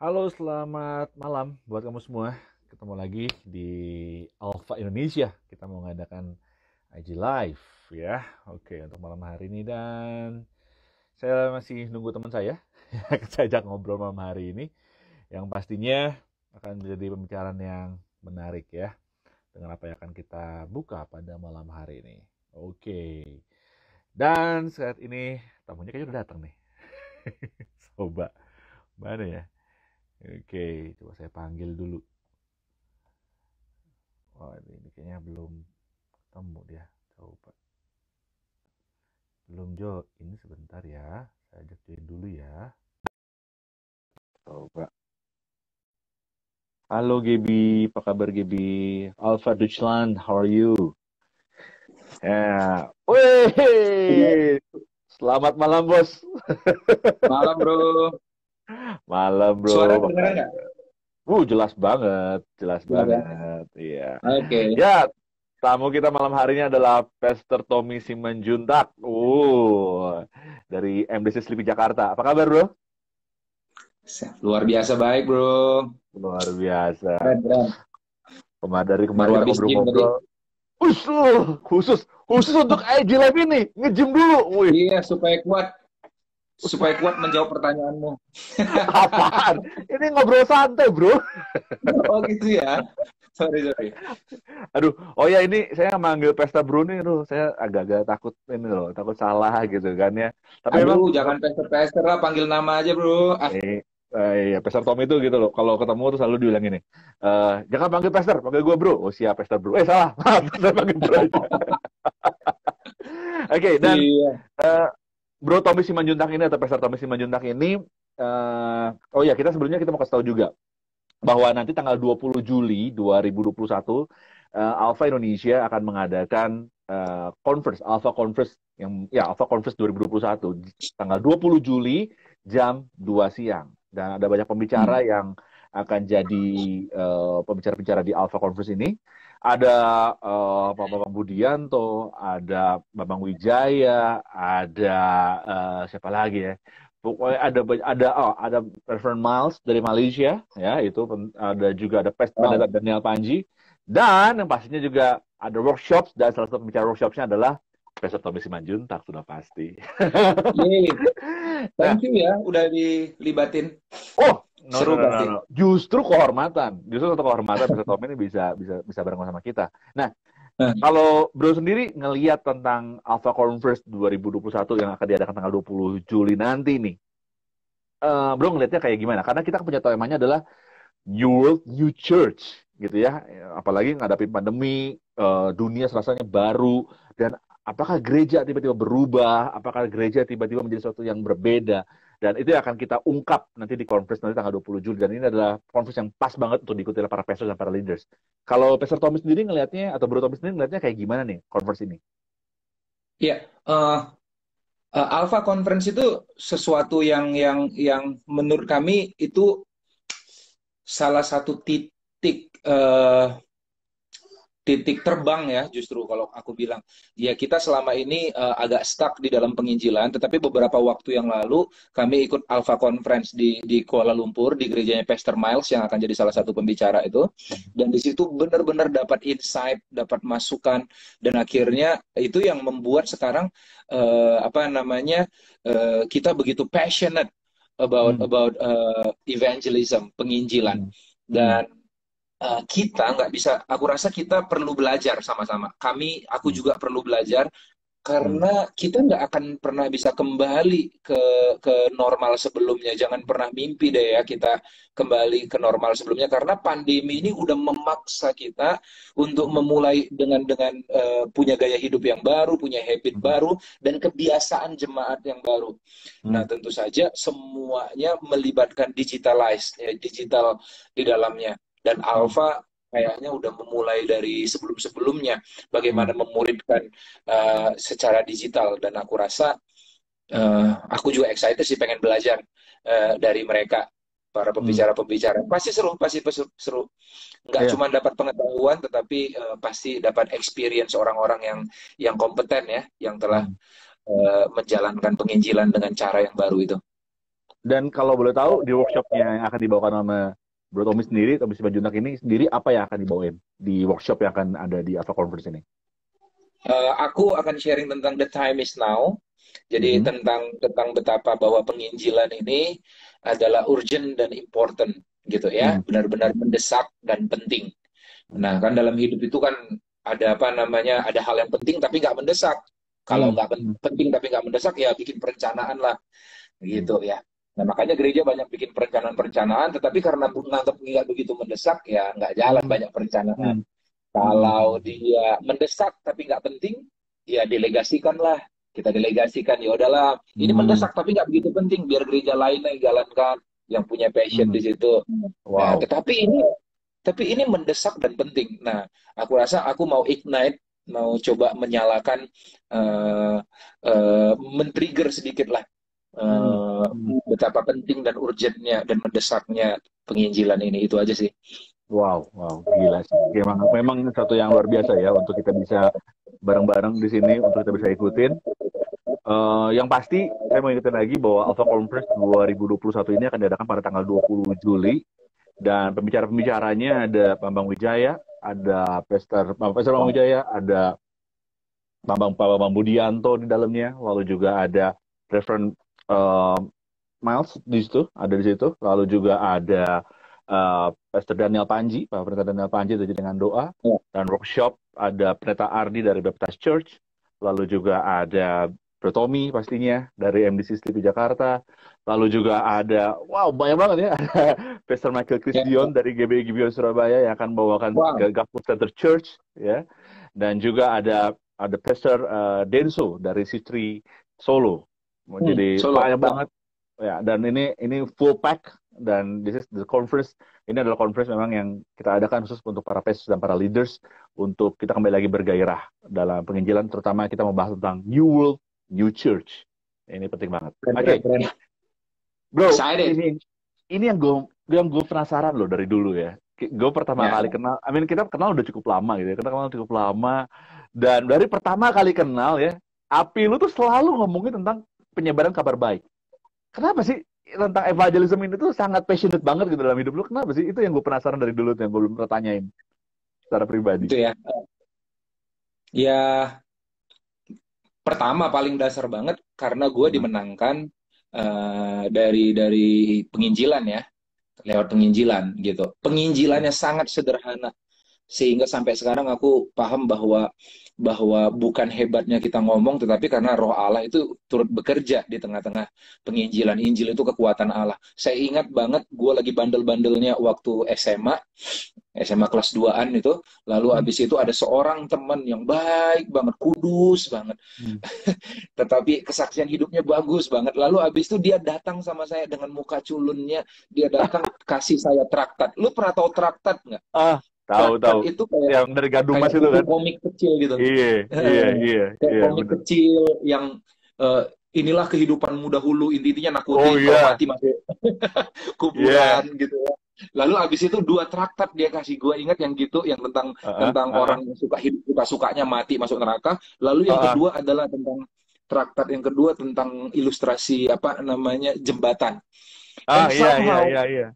Halo, selamat malam buat kamu semua. Ketemu lagi di Alpha Indonesia. Kita mau mengadakan IG Live ya. Oke, untuk malam hari ini dan saya masih nunggu teman saya. Saya ajak ngobrol malam hari ini yang pastinya akan menjadi pembicaraan yang menarik ya dengan apa yang akan kita buka pada malam hari ini. Oke. Dan saat ini tamunya kayaknya udah datang nih. Coba mana ya? Oke, coba saya panggil dulu. Oh, ini kayaknya belum ketemu dia. Coba. Belum Jo. Ini sebentar ya. Saya ajak join dulu ya. Coba. Halo Gebi, apa kabar Gebi? Alpha Deutschland, how are you? Ya, wih, selamat malam bos. Malam bro, Malam suara bro, kedengeran nggak? jelas banget, jelas Jelas ya? banget. Iya. Oke. Ya, tamu kita malam hari ini adalah Pastor Tommy Simanjuntak. Dari MDC Sleepy Jakarta. Apa kabar, Bro? Luar biasa baik bro. Luar biasa. Keren, keren. Dari kemarin Baru kita habis gym tadi. ngobrol-ngobrol. Khusus untuk IG Live ini. Nge-gym dulu. Wih, Iya, supaya kuat menjawab pertanyaanmu. apaan? Ini ngobrol santai, Bro. Oh gitu ya. Sorry, sorry. Aduh, oh ya ini saya manggil Pesta Bro nih, loh. Saya agak-agak takut ini loh, takut salah gitu kan ya. Tapi emang Aduh, jangan pester-pester lah, panggil nama aja bro. Ah, iya, Pester Tom itu gitu loh. Kalau ketemu tuh selalu diulang ini. Jangan panggil Pester, panggil gue bro. Oh siap, Pester bro. Salah. Maaf, saya panggil bro aja. Oke, dan iya. eh, Bro Tommy Simanjuntak ini atau Pester Tommy Simanjuntak ini, oh ya kita sebelumnya kita mau kasih tahu juga bahwa nanti tanggal 20 Juli 2021 Alpha Indonesia akan mengadakan conference Alpha Conference yang ya Alpha Conference 2021 tanggal 20 Juli jam 2 siang dan ada banyak Hmm. pembicara yang akan jadi pembicara-pembicara di Alpha Conference ini. Ada Pak Bambang Budianto, ada Bambang Wijaya, ada siapa lagi ya? Pokoknya ada Reverend Miles dari Malaysia ya itu ada juga ada Wow. Daniel Panji dan yang pastinya juga ada workshops dan salah satu pembicara workshopnya adalah Profesor Tommy Simanjuntak sudah pasti. Yeay. Nah, Thank you ya, udah dilibatin. oh no no Seru no no pasti. no, justru satu kehormatan Profesor Tommy ini bisa bareng sama kita. Nah, Nah, kalau Bro sendiri ngelihat tentang Alpha Conference 2021 yang akan diadakan tanggal 20 Juli nanti nih, Bro ngelihatnya kayak gimana? Karena kita punya temanya adalah New World, New Church, gitu ya. Apalagi ngadapin pandemi, dunia rasanya baru, dan apakah gereja tiba-tiba berubah? Apakah gereja tiba-tiba menjadi sesuatu yang berbeda? Dan itu yang akan kita ungkap nanti di conference nanti tanggal 20 Juli. Dan ini adalah conference yang pas banget untuk diikuti oleh para pastors dan para leaders. Kalau Pastor Tommy sendiri ngelihatnya, atau Bro Tommy sendiri ngelihatnya kayak gimana nih conference ini? iya. Alpha Conference itu sesuatu yang menurut kami itu salah satu titik terbang ya justru kalau aku bilang ya kita selama ini agak stuck di dalam penginjilan tetapi beberapa waktu yang lalu kami ikut Alpha Conference di Kuala Lumpur di gerejanya Pastor Miles yang akan jadi salah satu pembicara itu dan di situ benar-benar dapat insight dapat masukan dan akhirnya itu yang membuat sekarang apa namanya kita begitu passionate Hmm, about evangelism penginjilan hmm, hmm, dan kita nggak bisa, aku rasa kita perlu belajar sama-sama. Aku hmm, juga perlu belajar hmm, karena kita nggak akan pernah bisa kembali ke normal sebelumnya. Jangan pernah mimpi deh ya kita kembali ke normal sebelumnya karena pandemi ini udah memaksa kita untuk memulai dengan punya gaya hidup yang baru, punya habit hmm, baru dan kebiasaan jemaat yang baru. Nah, hmm, tentu saja semuanya melibatkan digitalized, ya, digital di dalamnya. Dan hmm, Alpha kayaknya udah memulai dari sebelum-sebelumnya bagaimana hmm, memuridkan secara digital dan aku rasa aku juga excited sih pengen belajar dari mereka para hmm. pembicara-pembicara pasti seru nggak Iya. cuma dapat pengetahuan tetapi pasti dapat experience orang-orang yang kompeten ya yang telah Hmm. menjalankan penginjilan dengan cara yang baru itu. Dan kalau boleh tahu di workshopnya yang akan dibawakan sama Bro Tommy sendiri, Tommy Simanjuntak ini sendiri apa yang akan dibawain di workshop yang akan ada di Alpha Conference ini? Aku akan sharing tentang the time is now. Jadi Mhm. tentang betapa bahwa penginjilan ini adalah urgent dan important gitu ya, Hmm. benar-benar mendesak dan penting. Hmm. Nah, kan dalam hidup itu kan ada apa namanya, ada hal yang penting tapi nggak mendesak. Kalau Hmm. nggak Hmm. penting tapi nggak mendesak ya bikin perencanaan lah Hmm. gitu ya. Nah, makanya gereja banyak bikin perencanaan-perencanaan, tetapi karena menganggap nggak begitu mendesak ya nggak jalan Hmm. banyak perencanaan. Hmm. Kalau Hmm. dia mendesak tapi nggak penting, ya delegasikan lah. Kita delegasikan, ya udahlah. Ini Hmm. mendesak tapi nggak begitu penting, biar gereja lain yang jalankan, yang punya passion Hmm. di situ. Nah, Wow. tapi ini mendesak dan penting. Nah, aku rasa aku mau ignite, mau coba menyalakan, eh men-trigger sedikit lah, Hmm. Hmm. betapa penting dan urgentnya dan mendesaknya penginjilan ini. Itu aja sih. Wow, wow, gila sih. Memang satu yang luar biasa ya untuk kita bisa bareng-bareng di sini untuk kita bisa ikutin. Yang pasti saya mau ingetin lagi bahwa Alpha Conference 2021 ini akan diadakan pada tanggal 20 Juli dan pembicara-pembicaranya ada Bambang Wijaya, ada Pastor Bambang Wijaya, ada Bambang Budianto di dalamnya, lalu juga ada Reverend eh, Miles di situ, lalu juga ada Pastor Daniel Panji, Pak Pendeta Daniel Panji itu dengan doa, Ya. dan workshop ada Pendeta Ardi dari Baptist Church, lalu juga ada Bro Tommy pastinya dari MDC Sleepy Jakarta, lalu juga ada, wow banyak banget ya, ada Pastor Michael Ya. Christian dari GBI Gibeon Surabaya yang akan membawakan Wow. Gospel Center Church, ya, dan juga ada Pastor Denso dari Sitri Solo. Jadi Solo. banyak banget ya, dan ini full pack, dan this is the conference. Ini adalah conference memang yang kita adakan khusus untuk para pastors dan para leaders untuk kita kembali lagi bergairah dalam penginjilan, terutama kita membahas tentang New World New Church. Ini penting banget. Keren, Oke, keren, keren. bro, Excited. ini yang gue penasaran loh dari dulu ya. Gue pertama Ya. kali kenal, kita kenal udah cukup lama gitu ya. Kita kenal cukup lama, dan dari pertama kali kenal ya, Api lu tuh selalu ngomongin tentang penyebaran kabar baik. Kenapa sih tentang evangelism ini tuh sangat passionate banget gitu dalam hidup lu? Kenapa sih? Itu yang gue penasaran dari dulu tuh, yang gue belum pernah tanyain secara pribadi. Itu ya. Ya, pertama paling dasar banget karena gue Nah. dimenangkan dari penginjilan ya, lewat penginjilan gitu. Hmm. Penginjilannya sangat sederhana sehingga sampai sekarang aku paham bahwa bukan hebatnya kita ngomong, tetapi karena Roh Allah itu turut bekerja di tengah-tengah penginjilan. Injil itu kekuatan Allah. Saya ingat banget gue lagi bandel-bandelnya waktu SMA kelas 2-an itu, lalu Hmm. abis itu ada seorang teman yang baik banget, kudus banget, Hmm. tetapi kesaksian hidupnya bagus banget. Lalu abis itu dia datang sama saya dengan muka culunnya, dia datang kasih saya traktat. Lu pernah tahu traktat nggak? Ah, tahu. Traktat itu kayak Yang dari Gadung kayak Mas itu buku kan? komik kecil gitu. Iya, iya, iya, Kayak iya, komik bener. kecil yang inilah kehidupanmu dahulu, intinya Oh nakutin kalau iya, mati masuk iya. kuburan gitu ya. Lalu abis itu 2 traktat dia kasih, gue ingat yang gitu, yang tentang Ah, tentang ah, ah, orang yang suka hidup suka sukanya mati masuk neraka. Lalu yang ah, ah. kedua adalah tentang traktat yang kedua tentang ilustrasi apa namanya jembatan. Ah, And iya, iya, somehow iya, iya.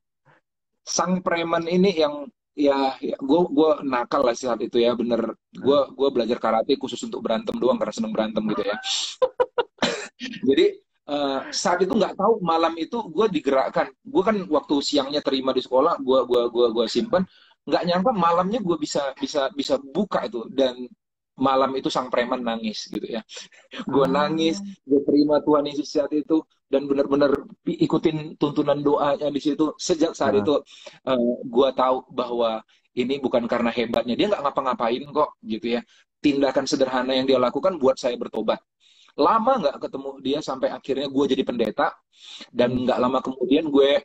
sang preman ini yang ya gue nakal lah saat itu ya, bener, Ah, gue belajar karate khusus untuk berantem doang karena seneng berantem gitu ya. Jadi saat itu nggak tahu malam itu gue digerakkan. Gue kan waktu siangnya terima di sekolah, gue simpan. Nggak nyangka malamnya gue bisa bisa bisa buka itu, dan malam itu sang preman nangis gitu ya. Gue nangis, ah. gue terima Tuhan Yesus saat itu, dan benar-benar ikutin tuntunan doanya di situ. Sejak saat Ah. itu gue tahu bahwa ini bukan karena hebatnya, dia nggak ngapa-ngapain kok gitu ya. Tindakan sederhana yang dia lakukan buat saya bertobat. Lama nggak ketemu dia sampai akhirnya gue jadi pendeta, dan Hmm. nggak lama kemudian gue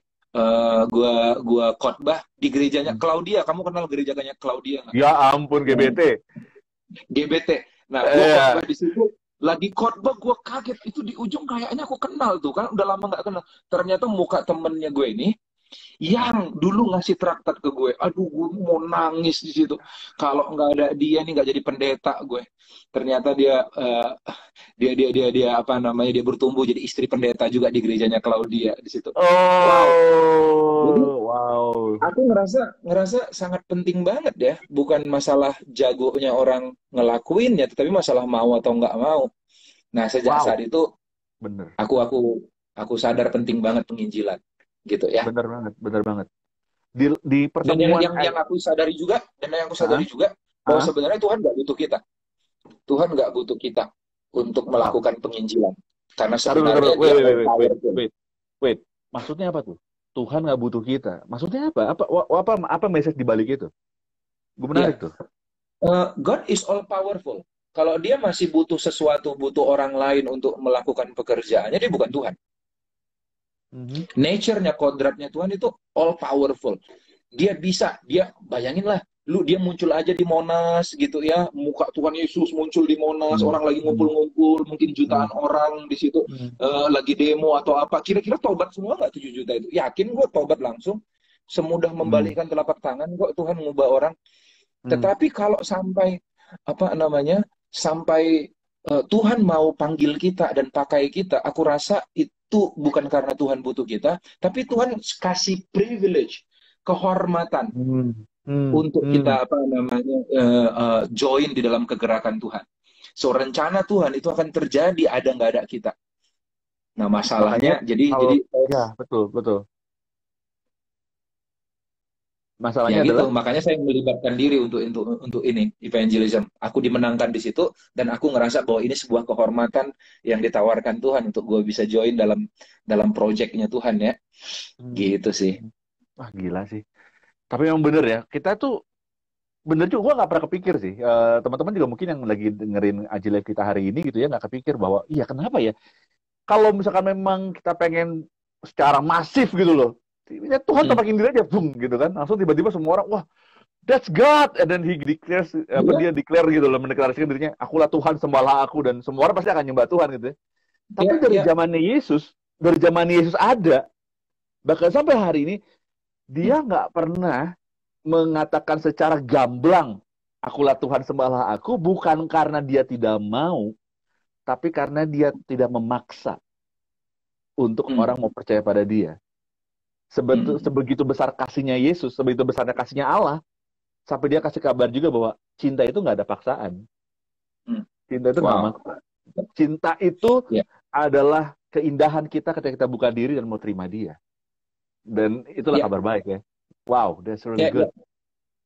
khotbah di gerejanya Hmm. Claudia. Kamu kenal gerejanya Claudia nggak? Ya ampun, GBT. GBT. Nah, gue Iya. khotbah di situ, lagi khotbah gue kaget, itu di ujung kayaknya aku kenal tuh kan, udah lama nggak kenal. Ternyata muka temennya gue ini yang dulu ngasih traktat ke gue. Aduh, gue mau nangis di situ. Kalau nggak ada dia nih nggak jadi pendeta gue. Ternyata dia apa namanya, dia bertumbuh jadi istri pendeta juga di gerejanya Claudia di situ. Wow. Jadi Oh, wow. aku ngerasa ngerasa sangat penting banget ya, bukan masalah jagonya orang ngelakuinnya, tetapi masalah mau atau nggak mau. Nah, sejak Wow, saat itu bener. aku aku aku sadar penting banget penginjilan, gitu ya. Bener banget, bener banget. Di Dan yang pertemuan, yang yang aku sadari juga, dan yang aku ah, sadari juga bahwa ah, sebenarnya Tuhan nggak butuh kita. Tuhan nggak butuh kita untuk wow. melakukan penginjilan, karena Taruh. sebenarnya Wait, Dia wait, wait, all wait, wait, powerful. wait, wait. Maksudnya apa tuh? Tuhan nggak butuh kita. Maksudnya apa? Apa message di balik itu? Gue menarik Ya, tuh. God is all powerful. Kalau Dia masih butuh sesuatu, butuh orang lain untuk melakukan pekerjaannya, Dia bukan Tuhan. Mhm. Nature-nya, kodratnya Tuhan itu all powerful. Dia bisa, dia bayanginlah, dia muncul aja di Monas gitu ya, muka Tuhan Yesus muncul di Monas, Hmm. orang lagi Hmm. ngumpul-ngumpul, mungkin Hmm. jutaan orang di situ, Hmm. lagi demo atau apa, kira-kira tobat semua nggak 7 juta itu? Yakin gue tobat langsung, semudah Hmm. membalikkan telapak tangan kok Tuhan mengubah orang. Hmm. Tetapi kalau sampai apa namanya, sampai Tuhan mau panggil kita dan pakai kita, aku rasa itu bukan karena Tuhan butuh kita, tapi Tuhan kasih privilege, kehormatan Hmm. Hmm. untuk Hmm. kita apa namanya, join di dalam kegerakan Tuhan. So rencana Tuhan itu akan terjadi ada nggak ada kita. Nah Makanya masalahnya kalau jadi ya betul betul. ya Masalahnya gitu, adalah makanya saya melibatkan diri untuk ini evangelism. Aku dimenangkan di situ dan aku ngerasa bahwa ini sebuah kehormatan yang ditawarkan Tuhan untuk gue bisa join dalam dalam proyeknya Tuhan ya. hmm. Gitu sih. Hmm. Wah gila sih. Tapi memang bener ya. Kita tuh bener juga gue nggak pernah kepikir sih. Teman-teman juga mungkin yang lagi dengerin Aji Live kita hari ini gitu ya nggak kepikir bahwa iya kenapa ya? Kalau misalkan memang kita pengen secara masif gitu loh, ya Tuhan Hmm. tampakin diri aja, boom gitu kan, langsung tiba-tiba semua orang, wah, that's God, and then he declares, apa Iya, dia declare gitu loh, mendeklarasikan dirinya, akulah Tuhan, sembahlah aku, dan semua orang pasti akan nyembah Tuhan gitu ya. Tapi iya, iya. dari zamannya Yesus ada, bahkan sampai hari ini Hmm. dia nggak pernah mengatakan secara gamblang, akulah Tuhan, sembahlah aku, bukan karena dia tidak mau, tapi karena dia tidak memaksa untuk Hmm. orang mau percaya pada dia. Hmm. Sebegitu besar kasihnya Yesus, sebegitu besarnya kasihnya Allah, sampai dia kasih kabar juga bahwa cinta itu nggak ada paksaan. Hmm. Cinta itu nggak Wow. maksa. Cinta itu Ya, adalah keindahan kita ketika kita buka diri dan mau terima dia. Dan itulah ya, kabar baik ya. Wow, that's really ya, ya. good.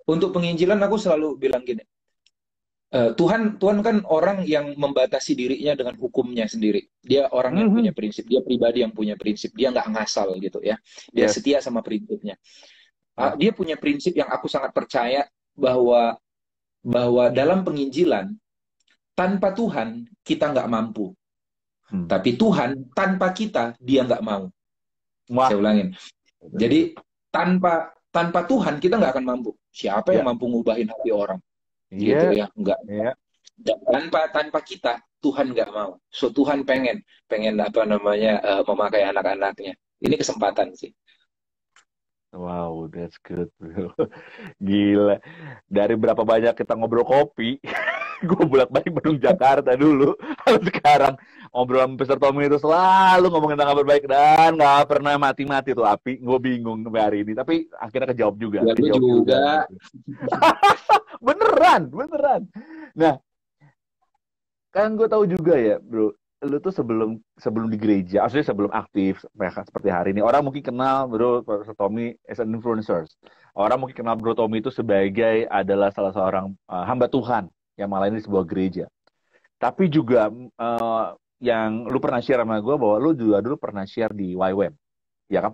Untuk penginjilan aku selalu bilang gini, Tuhan Tuhan kan orang yang membatasi dirinya dengan hukumnya sendiri. Dia orang yang punya Mhm. prinsip, dia pribadi yang punya prinsip, dia nggak ngasal gitu ya. Dia Yes. setia sama prinsipnya. Yes. Dia punya prinsip yang aku sangat percaya bahwa bahwa dalam penginjilan tanpa Tuhan kita nggak mampu, Hmm. tapi Tuhan tanpa kita dia nggak mau. Saya Wah, ulangin. very good. Jadi tanpa tanpa Tuhan kita nggak akan mampu. Siapa yang Ya, mampu ngubahin hati orang? Gitu iya, ya, nggak. iya. Dan tanpa kita Tuhan nggak mau. So Tuhan pengen pengen apa namanya, memakai anak-anaknya. Ini kesempatan sih. Wow, that's good, bro. Gila. Dari berapa banyak kita ngobrol kopi, gue bolak-balik Bandung Jakarta dulu. Sekarang ngobrol sama Mr. Tommy itu selalu ngomongin tentang kabar baik dan nggak pernah mati-mati tuh api. Gue bingung sampai hari ini, tapi akhirnya Ya gue kejawab juga juga. gitu. Beneran, beneran. Nah, kan gue tahu juga ya, bro. Lu tuh sebelum sebelum di gereja, maksudnya sebelum aktif seperti hari ini, orang mungkin kenal bro Mr. Tommy as an influencer. Orang mungkin kenal bro Tommy itu sebagai adalah salah seorang hamba Tuhan yang melayani di sebuah gereja. Tapi juga yang lu pernah share sama gue bahwa lu juga dulu pernah share di YWAM. Ya kan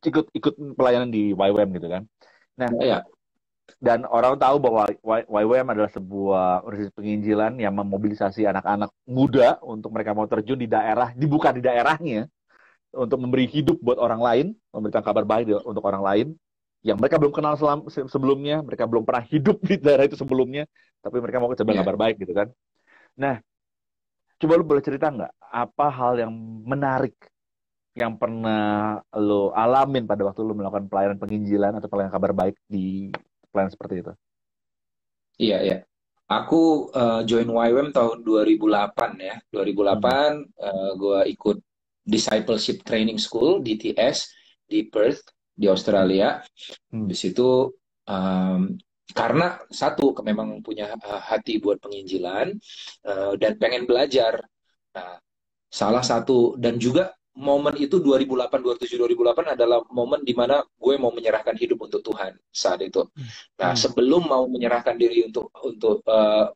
ikut ikut pelayanan di YWAM gitu kan. Nah, Ya, ya. dan orang tahu bahwa YWAM adalah sebuah organisasi penginjilan yang memobilisasi anak-anak muda untuk mereka mau terjun di daerah, dibuka di daerahnya untuk memberi hidup buat orang lain, memberikan kabar baik untuk orang lain yang mereka belum kenal sebelumnya, mereka belum pernah hidup di daerah itu sebelumnya, tapi mereka mau coba Ya. kabar baik gitu kan. Nah, coba lu boleh cerita nggak apa hal yang menarik yang pernah lo alamin pada waktu lo melakukan pelayanan penginjilan atau pelayanan kabar baik di pelayanan seperti itu? Iya, iya. Aku join YWAM tahun 2008 ya. Hmm. 2008 gue ikut Discipleship Training School, DTS, di Perth, di Australia. Hmm. Di situ um, karena satu memang punya hati buat penginjilan dan pengen belajar. Nah, salah satu dan juga momen itu 2008, 2007, 2008 adalah momen di mana gue mau menyerahkan hidup untuk Tuhan saat itu. Nah, Hmm. sebelum mau menyerahkan diri untuk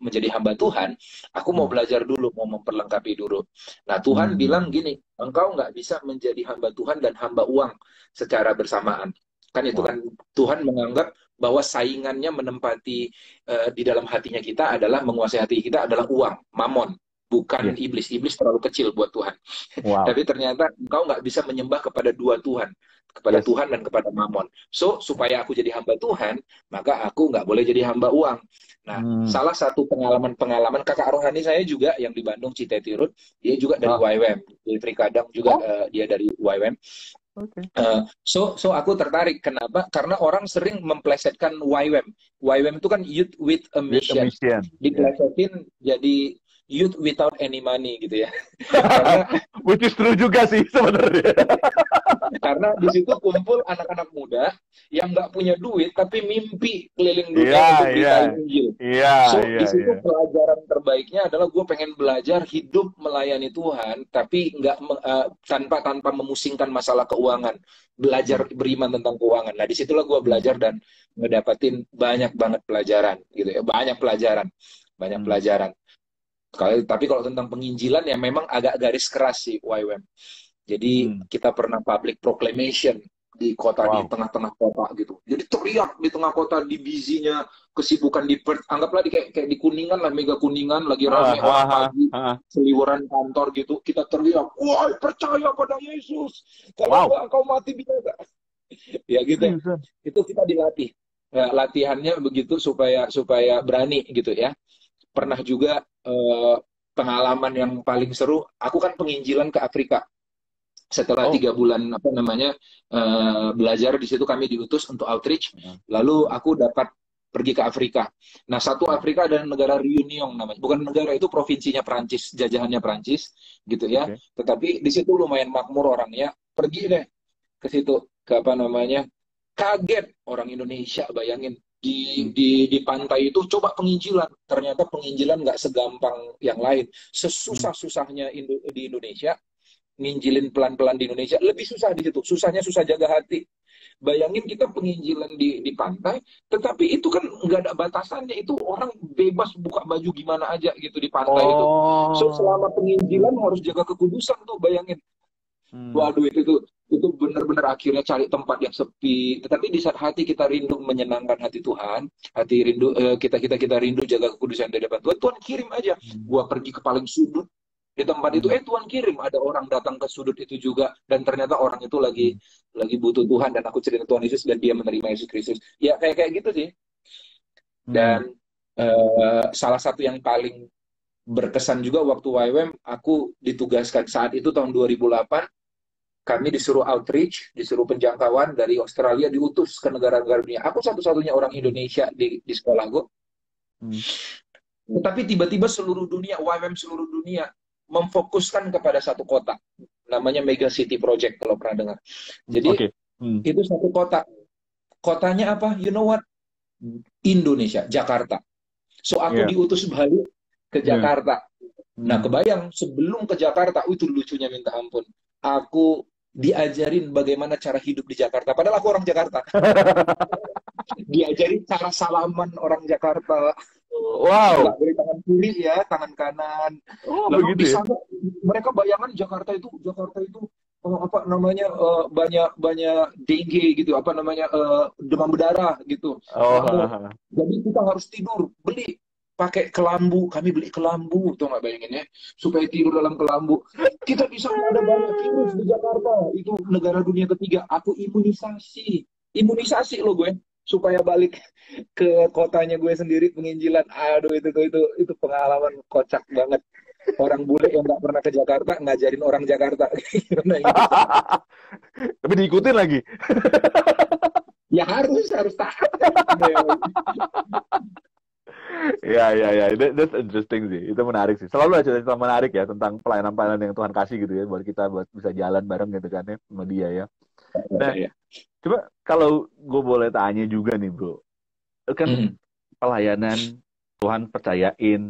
menjadi hamba Tuhan, aku mau Hmm. belajar dulu, mau memperlengkapi dulu. Nah, Tuhan bilang Hmm. gini, engkau nggak bisa menjadi hamba Tuhan dan hamba uang secara bersamaan. Kan itu Wow. kan Tuhan menganggap bahwa saingannya menempati di dalam hatinya kita adalah menguasai hati kita adalah uang, mamon, bukan Yes. iblis. Iblis terlalu kecil buat Tuhan. Wow. Tapi ternyata engkau nggak bisa menyembah kepada dua Tuhan, kepada Yes. Tuhan dan kepada Mamon. So, supaya aku jadi hamba Tuhan, maka aku nggak boleh jadi hamba uang. Nah, Hmm. salah satu pengalaman-pengalaman kakak rohani saya juga yang di Bandung, Citetirut, dia juga dari Ah. YWAM. Di Trikadang juga Oh, dia dari YWAM. oke. So aku tertarik. Kenapa? Karena orang sering memplesetkan YWAM. YWAM itu kan Youth with a With a Mission. mission. Yes. Diplesetin jadi Youth without any money gitu ya. Karena Which is true juga sih sebenarnya. Karena di situ kumpul anak-anak muda yang nggak punya duit tapi mimpi keliling Iya, dunia untuk iya. beritain Injil. Iya, So iya, di iya. situ pelajaran terbaiknya adalah gue pengen belajar hidup melayani Tuhan tapi nggak tanpa memusingkan masalah keuangan. Hmm. Belajar beriman tentang keuangan. Nah disitulah gue Hmm. belajar dan ngedapatin banyak banget pelajaran gitu ya. Banyak pelajaran, banyak Hmm. pelajaran. Tapi kalau tentang penginjilan ya memang agak garis keras sih YWAM. Jadi Hmm. kita pernah public proclamation di kota di Wow. tengah-tengah kota gitu. Jadi teriak di tengah kota di busynya kesibukan di Perth. Anggaplah kayak di Kuningan lah, mega Kuningan lagi Ah, rame orang ah, pagi ah, ah. seliweran kantor gitu. Kita teriak, wah percaya pada Yesus. Kalau Wow. enggak engkau mati binasa. Ya gitu. Seriusan. Itu kita dilatih. Nah, latihannya begitu supaya supaya berani gitu ya. Hmm. Pernah juga pengalaman yang paling seru. Aku kan penginjilan ke Afrika setelah Oh. 3 bulan apa namanya belajar di situ kami diutus untuk outreach Ah, lalu ah, aku dapat pergi ke Afrika. Nah satu wow. Afrika adalah negara Reunion namanya, bukan negara itu provinsinya Perancis, jajahannya Perancis gitu ya. Oke. Tetapi di situ lumayan makmur orangnya. Pergi deh ke situ ke apa namanya kaget orang Indonesia bayangin Hmm. di pantai itu coba penginjilan ternyata penginjilan nggak segampang yang lain Hmm. sesusah-susahnya di Indonesia nginjilin pelan-pelan di Indonesia lebih susah di situ. Susahnya susah jaga hati. Bayangin kita penginjilan di pantai, tetapi itu kan nggak ada batasannya. Itu orang bebas buka baju gimana aja gitu di pantai itu. So Oh. selama penginjilan harus jaga kekudusan tuh bayangin. Hmm. Waduh itu benar-benar akhirnya cari tempat yang sepi. Tetapi di saat hati kita rindu menyenangkan hati Tuhan, hati rindu kita rindu jaga kekudusan di depan Tuhan, Tuhan kirim aja. Hmm. Gua pergi ke paling sudut di tempat itu, Hmm. Tuhan kirim ada orang datang ke sudut itu juga dan ternyata orang itu Hmm. lagi butuh Tuhan dan aku cerita Tuhan Yesus dan dia menerima Yesus Kristus. Ya kayak kayak gitu sih. Hmm. Dan salah satu yang paling berkesan juga waktu YWAM aku ditugaskan saat itu tahun 2008 kami disuruh outreach, disuruh penjangkauan dari Australia diutus ke negara-negara dunia. Aku satu-satunya orang Hmm. Indonesia di sekolah gue. Hmm. Tapi tiba-tiba seluruh dunia, YWAM seluruh dunia memfokuskan kepada satu kota. Namanya Mega City Project kalau pernah dengar. Jadi Oke. Hmm. itu satu kota. Kotanya apa? You know what? Indonesia, Jakarta. So aku Iya. diutus balik ke Iya. Jakarta. Nah, Hmm. kebayang sebelum ke Jakarta, itu lucunya minta ampun. Aku diajarin bagaimana cara hidup di Jakarta. Padahal aku orang Jakarta. Diajarin cara salaman orang Jakarta. Nggak Wow. boleh tangan kiri ya, tangan kanan. Oh, Lalu begitu di ya. sana mereka bayangan Jakarta itu apa namanya banyak banyak dengue gitu, apa namanya demam berdarah gitu, Oh. nyamuk. Jadi kita harus tidur, beli pakai kelambu. Kami beli kelambu, tuh nggak bayangin ya, supaya tidur dalam kelambu. Kita di sana ada banyak virus di Jakarta. Itu negara dunia ketiga. Aku imunisasi loh gue supaya balik ke kotanya gue sendiri penginjilan. Aduh itu pengalaman kocak banget. orang bule yang nggak pernah ke Jakarta ngajarin orang Jakarta gimana gitu. Tapi diikutin lagi. Ya harus taat kan. Ya. That's interesting sih. Itu menarik sih. Selalu ada cerita menarik ya tentang pelayanan-pelayanan yang Tuhan kasih gitu ya buat kita buat bisa jalan bareng gitu kan ya sama dia ya. Nah, Ya. coba kalau gue boleh tanya juga nih bro, kan Hmm. pelayanan Tuhan percayain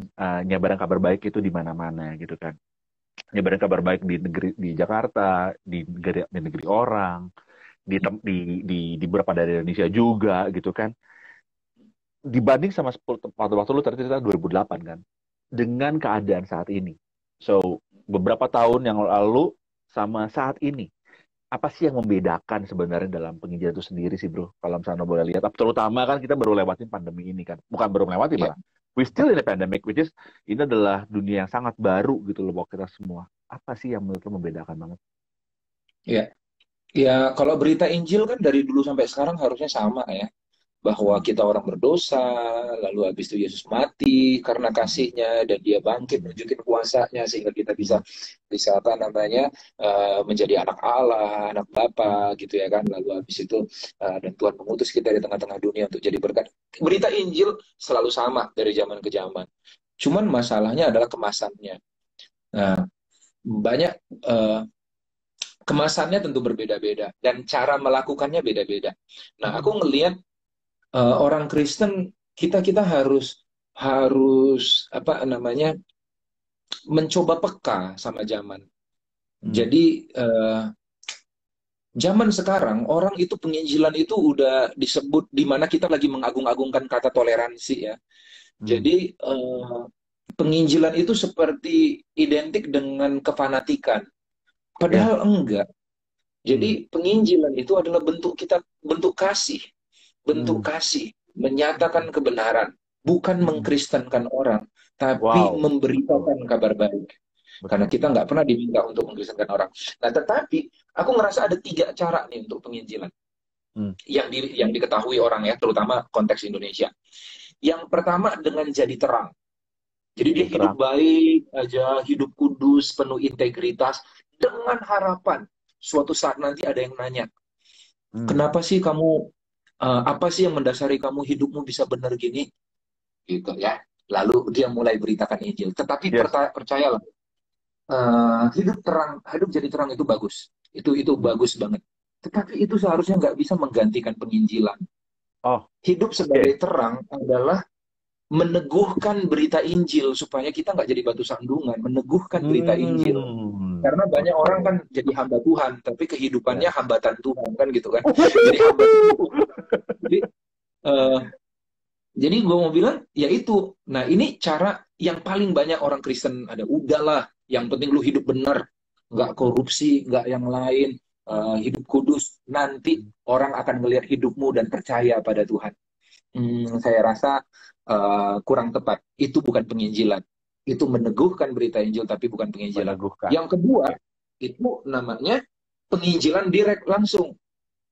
nyebaran kabar baik itu di mana-mana gitu kan. Nyebarin kabar baik di negeri di Jakarta, di negeri orang, di beberapa daerah Indonesia juga gitu kan. Dibanding sama 10 waktu lu tadi cerita 2008 kan. Dengan keadaan saat ini. So, beberapa tahun yang lalu sama saat ini, apa sih yang membedakan sebenarnya dalam penginjilan itu sendiri sih, Bro? Kalau misalnya boleh lihat, terutama kan kita baru lewatin pandemi ini kan. Bukan baru melewati Ya. malah. We still in a pandemic, which is ini adalah dunia yang sangat baru gitu loh buat kita semua. Apa sih yang menurut lo membedakan banget? Ya. Ya, kalau berita Injil kan dari dulu sampai sekarang harusnya sama ya. Bahwa Hmm. kita orang berdosa, lalu habis itu Yesus mati karena Hmm. kasihnya dan dia bangkit Hmm. nunjukin kuasanya sehingga kita bisa Hmm. bisa apa namanya menjadi anak Allah, anak Hmm. Bapa gitu ya kan. Lalu habis itu dan Tuhan mengutus kita di tengah-tengah dunia untuk jadi berkat. Berita Injil selalu sama dari zaman ke zaman. Cuman masalahnya adalah kemasannya. Nah, banyak eh, kemasannya tentu berbeda-beda dan cara melakukannya beda-beda. Nah, aku Hmm. ngelihat orang Kristen kita harus harus apa namanya mencoba peka sama zaman. Hmm. Jadi zaman sekarang orang itu penginjilan itu udah disebut di mana kita lagi mengagung-agungkan kata toleransi ya. Hmm. Jadi penginjilan itu seperti identik dengan kefanatikan. Ya. Padahal enggak. Hmm. Jadi penginjilan itu adalah bentuk Hmm. kasih, menyatakan kebenaran, bukan Hmm. mengkristenkan orang, tapi Wow. Betul. memberitakan kabar baik. Karena Betul. kita nggak pernah diminta untuk mengkristenkan orang. Nah, tetapi aku ngerasa ada 3 cara nih untuk penginjilan Hmm. yang diketahui orang ya, terutama konteks Indonesia. Yang pertama dengan jadi terang. Jadi dia Jadi hidup terang. baik aja, hidup kudus, penuh integritas, dengan harapan suatu saat nanti ada yang nanya, Hmm. kenapa sih kamu, apa sih yang mendasari kamu hidupmu bisa benar gini? Gitu ya. Lalu dia mulai beritakan Injil. Tetapi Yes. percayalah, hidup jadi terang itu bagus. Itu Hmm. bagus banget. Tetapi itu seharusnya nggak bisa menggantikan penginjilan. Oh, Hidup oke. sebagai terang adalah meneguhkan berita Injil supaya kita nggak jadi batu sandungan, meneguhkan berita Injil. Hmm. Karena banyak orang Oke. kan jadi hamba Tuhan, tapi kehidupannya Ya. hambatan Tuhan kan gitu kan. Jadi hamba Tuhan. Jadi eh, Jadi gue mau bilang, ya itu. Nah, ini cara yang paling banyak orang Kristen ada. Udahlah, yang penting lu hidup benar. Nggak Hmm. korupsi, nggak yang lain. Hidup kudus. Nanti orang akan melihat hidupmu dan percaya pada Tuhan. Saya rasa kurang tepat. Itu bukan penginjilan. Itu meneguhkan berita Injil, tapi bukan penginjilan. Meneguhkan. Yang kedua, Oke. itu namanya penginjilan direct langsung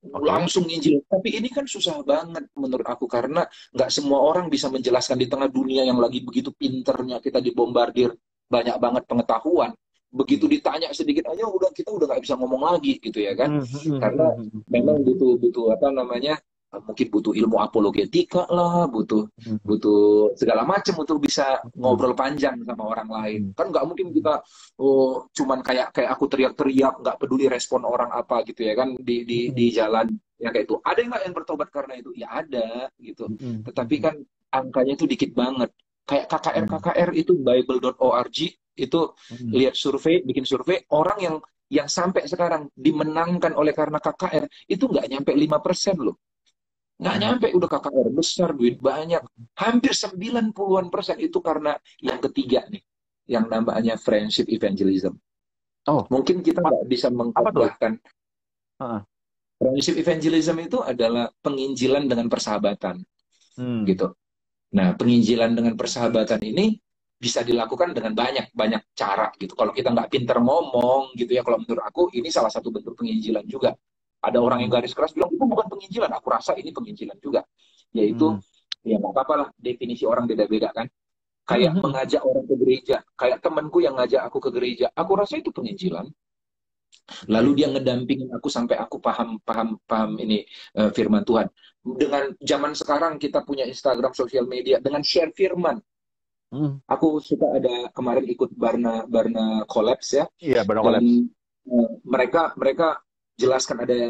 Oke. langsung Injil. Tapi ini kan susah banget menurut aku karena nggak semua orang bisa menjelaskan di tengah dunia yang lagi begitu pinternya kita dibombardir banyak banget pengetahuan. Begitu Hmm. ditanya sedikit aja kita udah nggak bisa ngomong lagi gitu ya kan? Hmm. Hmm. Karena Hmm. memang Hmm. butuh butuh apa namanya? Mungkin butuh ilmu apologetika lah, butuh Hmm. butuh segala macam untuk bisa Hmm. ngobrol panjang sama orang lain. Hmm. Kan nggak mungkin Hmm. kita cuman kayak kayak aku teriak-teriak nggak peduli respon orang apa gitu ya kan di Hmm. jalan ya kayak itu. Ada nggak yang bertobat karena itu? Ya ada gitu. Hmm. Tetapi Hmm. kan angkanya itu dikit banget. Kayak KKR Hmm. KKR itu bible.org itu Hmm. lihat bikin survei orang yang sampai sekarang dimenangkan oleh karena KKR itu nggak nyampe 5% loh. Nggak Hmm. nyampe udah KKR besar duit banyak. Hampir 90-an% itu karena yang ketiga nih yang namanya friendship evangelism. Oh, Mungkin kita Mat, nggak bisa apa tuh? mengkhotbahkan. Heeh. Friendship evangelism itu adalah penginjilan dengan persahabatan, Hmm. gitu. Nah, penginjilan dengan persahabatan ini bisa dilakukan dengan banyak banyak cara, gitu. Kalau kita nggak pinter ngomong, gitu ya, kalau menurut aku ini salah satu bentuk penginjilan juga. Ada orang yang Hmm. garis keras bilang itu bukan penginjilan. Aku rasa ini penginjilan juga, yaitu Hmm. ya nggak apa-apa lah definisi orang beda-beda kan. kayak mengajak orang ke gereja, kayak temanku yang ngajak aku ke gereja. Aku rasa itu penginjilan. Lalu Oke. dia ngedampingin aku sampai aku paham ini firman Tuhan. Dengan zaman sekarang kita punya Instagram, sosial media, dengan share firman. Hmm. Aku suka ada kemarin ikut Barna Barna Collabs ya, Iya, Barna Collabs. dan mereka mereka jelaskan ada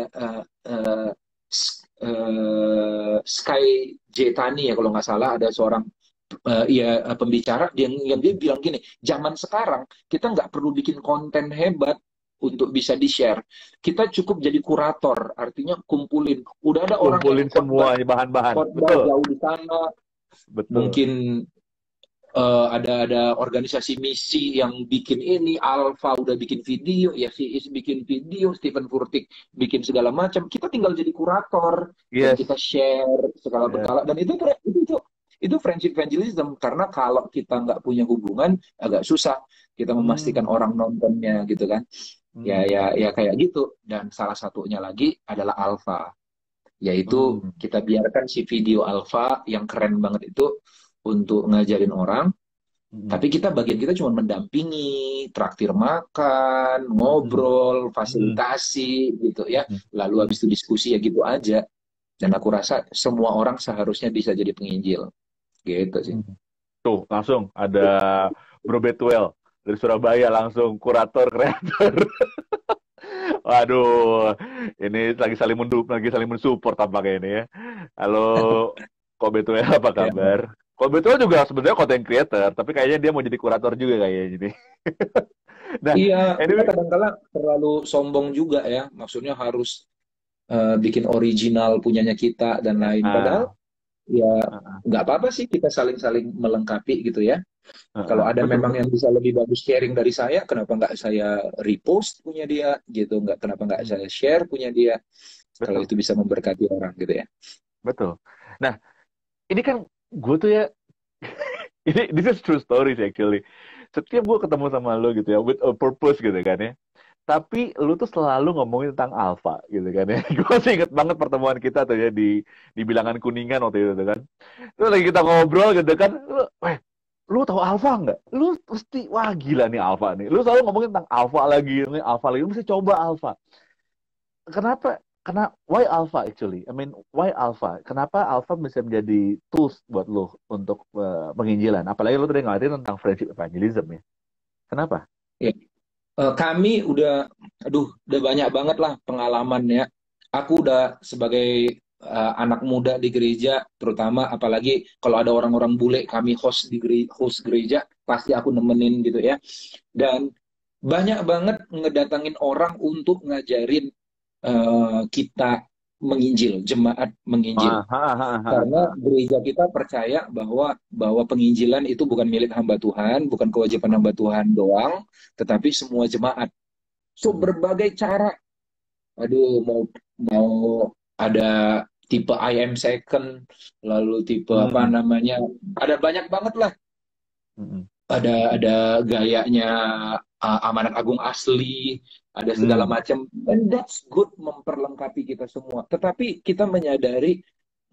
Sky Jetani ya kalau nggak salah, ada seorang pembicara yang dia bilang gini, zaman sekarang kita nggak perlu bikin konten hebat untuk bisa di-share. Kita cukup jadi kurator, artinya kumpulin. Udah ada orang yang Kumpulin semua bahan-bahan. khotbah Betul. jauh di sana, Betul. mungkin ada organisasi misi yang bikin ini, Alpha udah bikin video, ya si Is bikin video, Stephen Furtick bikin segala macam. Kita tinggal jadi kurator dan Yes. kita share skala Yes. berkala, dan itu friendship evangelism, karena kalau kita nggak punya hubungan agak susah kita memastikan Hmm. orang nontonnya gitu kan. Ya Hmm. ya ya kayak gitu. Dan salah satunya lagi adalah Alpha, yaitu Hmm. kita biarkan si video Alpha yang keren banget itu untuk ngajarin orang, Hmm. tapi bagian kita cuma mendampingi, traktir makan, Hmm. ngobrol, Hmm. fasilitasi gitu ya. Hmm. Lalu Hmm. habis itu diskusi ya gitu aja. Dan aku rasa semua orang seharusnya bisa jadi penginjil. Gitu sih. Hmm. Tuh, langsung ada Bro Betwell dari Surabaya, langsung kurator kreator. Waduh, ini lagi saling mensupport tampaknya ini ya. Halo, Ko Betwell, apa Ya. kabar? Ko Betwell juga sebenarnya content creator, tapi kayaknya dia mau jadi kurator juga kayaknya ini. Nah, Iya, kita anyway, kadang-kala terlalu sombong juga ya. Maksudnya harus bikin original punyanya kita dan lain. Padahal ah, ya ah, nggak apa-apa sih, kita saling-saling melengkapi gitu ya. Kalau ada betul memang betul. yang bisa lebih bagus sharing dari saya, kenapa nggak saya repost punya dia gitu? Kenapa nggak Hmm, saya share punya dia? Kalau betul itu bisa memberkati orang gitu ya. betul. Nah, ini kan gue tuh ya, ini this is true story sih actually. Setiap gue ketemu sama lo gitu ya, with a purpose gitu kan ya. Tapi lu tuh selalu ngomongin tentang alfa gitu kan ya. Gue masih inget banget pertemuan kita tuh ya di Bilangan Kuningan waktu itu tuh kan. Terus lagi kita ngobrol gitu kan, lu tahu alfa nggak? Lu pasti wah gila nih alfa nih. Lu selalu ngomongin tentang alfa lagi, ini alfa lagi. Lu mesti coba alfa. Kenapa? Karena why alpha actually? I mean, why alpha? Kenapa alpha bisa menjadi tools buat lu untuk penginjilan? Apalagi lu tadi ngeliatin tentang friendship evangelism ya. Kenapa? Ya. Kami udah banyak banget lah pengalaman ya. Aku udah sebagai anak muda di gereja, terutama apalagi kalau ada orang-orang bule, kami host gereja, pasti aku nemenin gitu ya. Dan banyak banget ngedatangin orang untuk ngajarin kita menginjil, jemaat menginjil. Ah, ha, ha, ha, Karena ha. gereja kita percaya bahwa penginjilan itu bukan milik hamba Tuhan, bukan kewajiban hamba Tuhan doang, tetapi semua jemaat. So Hmm. berbagai cara, aduh mau mau ada tipe I am second, lalu tipe apa Hmm. namanya, ada banyak banget lah. Hmm. Ada gayanya Amanat Agung asli, ada segala Hmm. macam, and that's good, memperlengkapi kita semua. Tetapi kita menyadari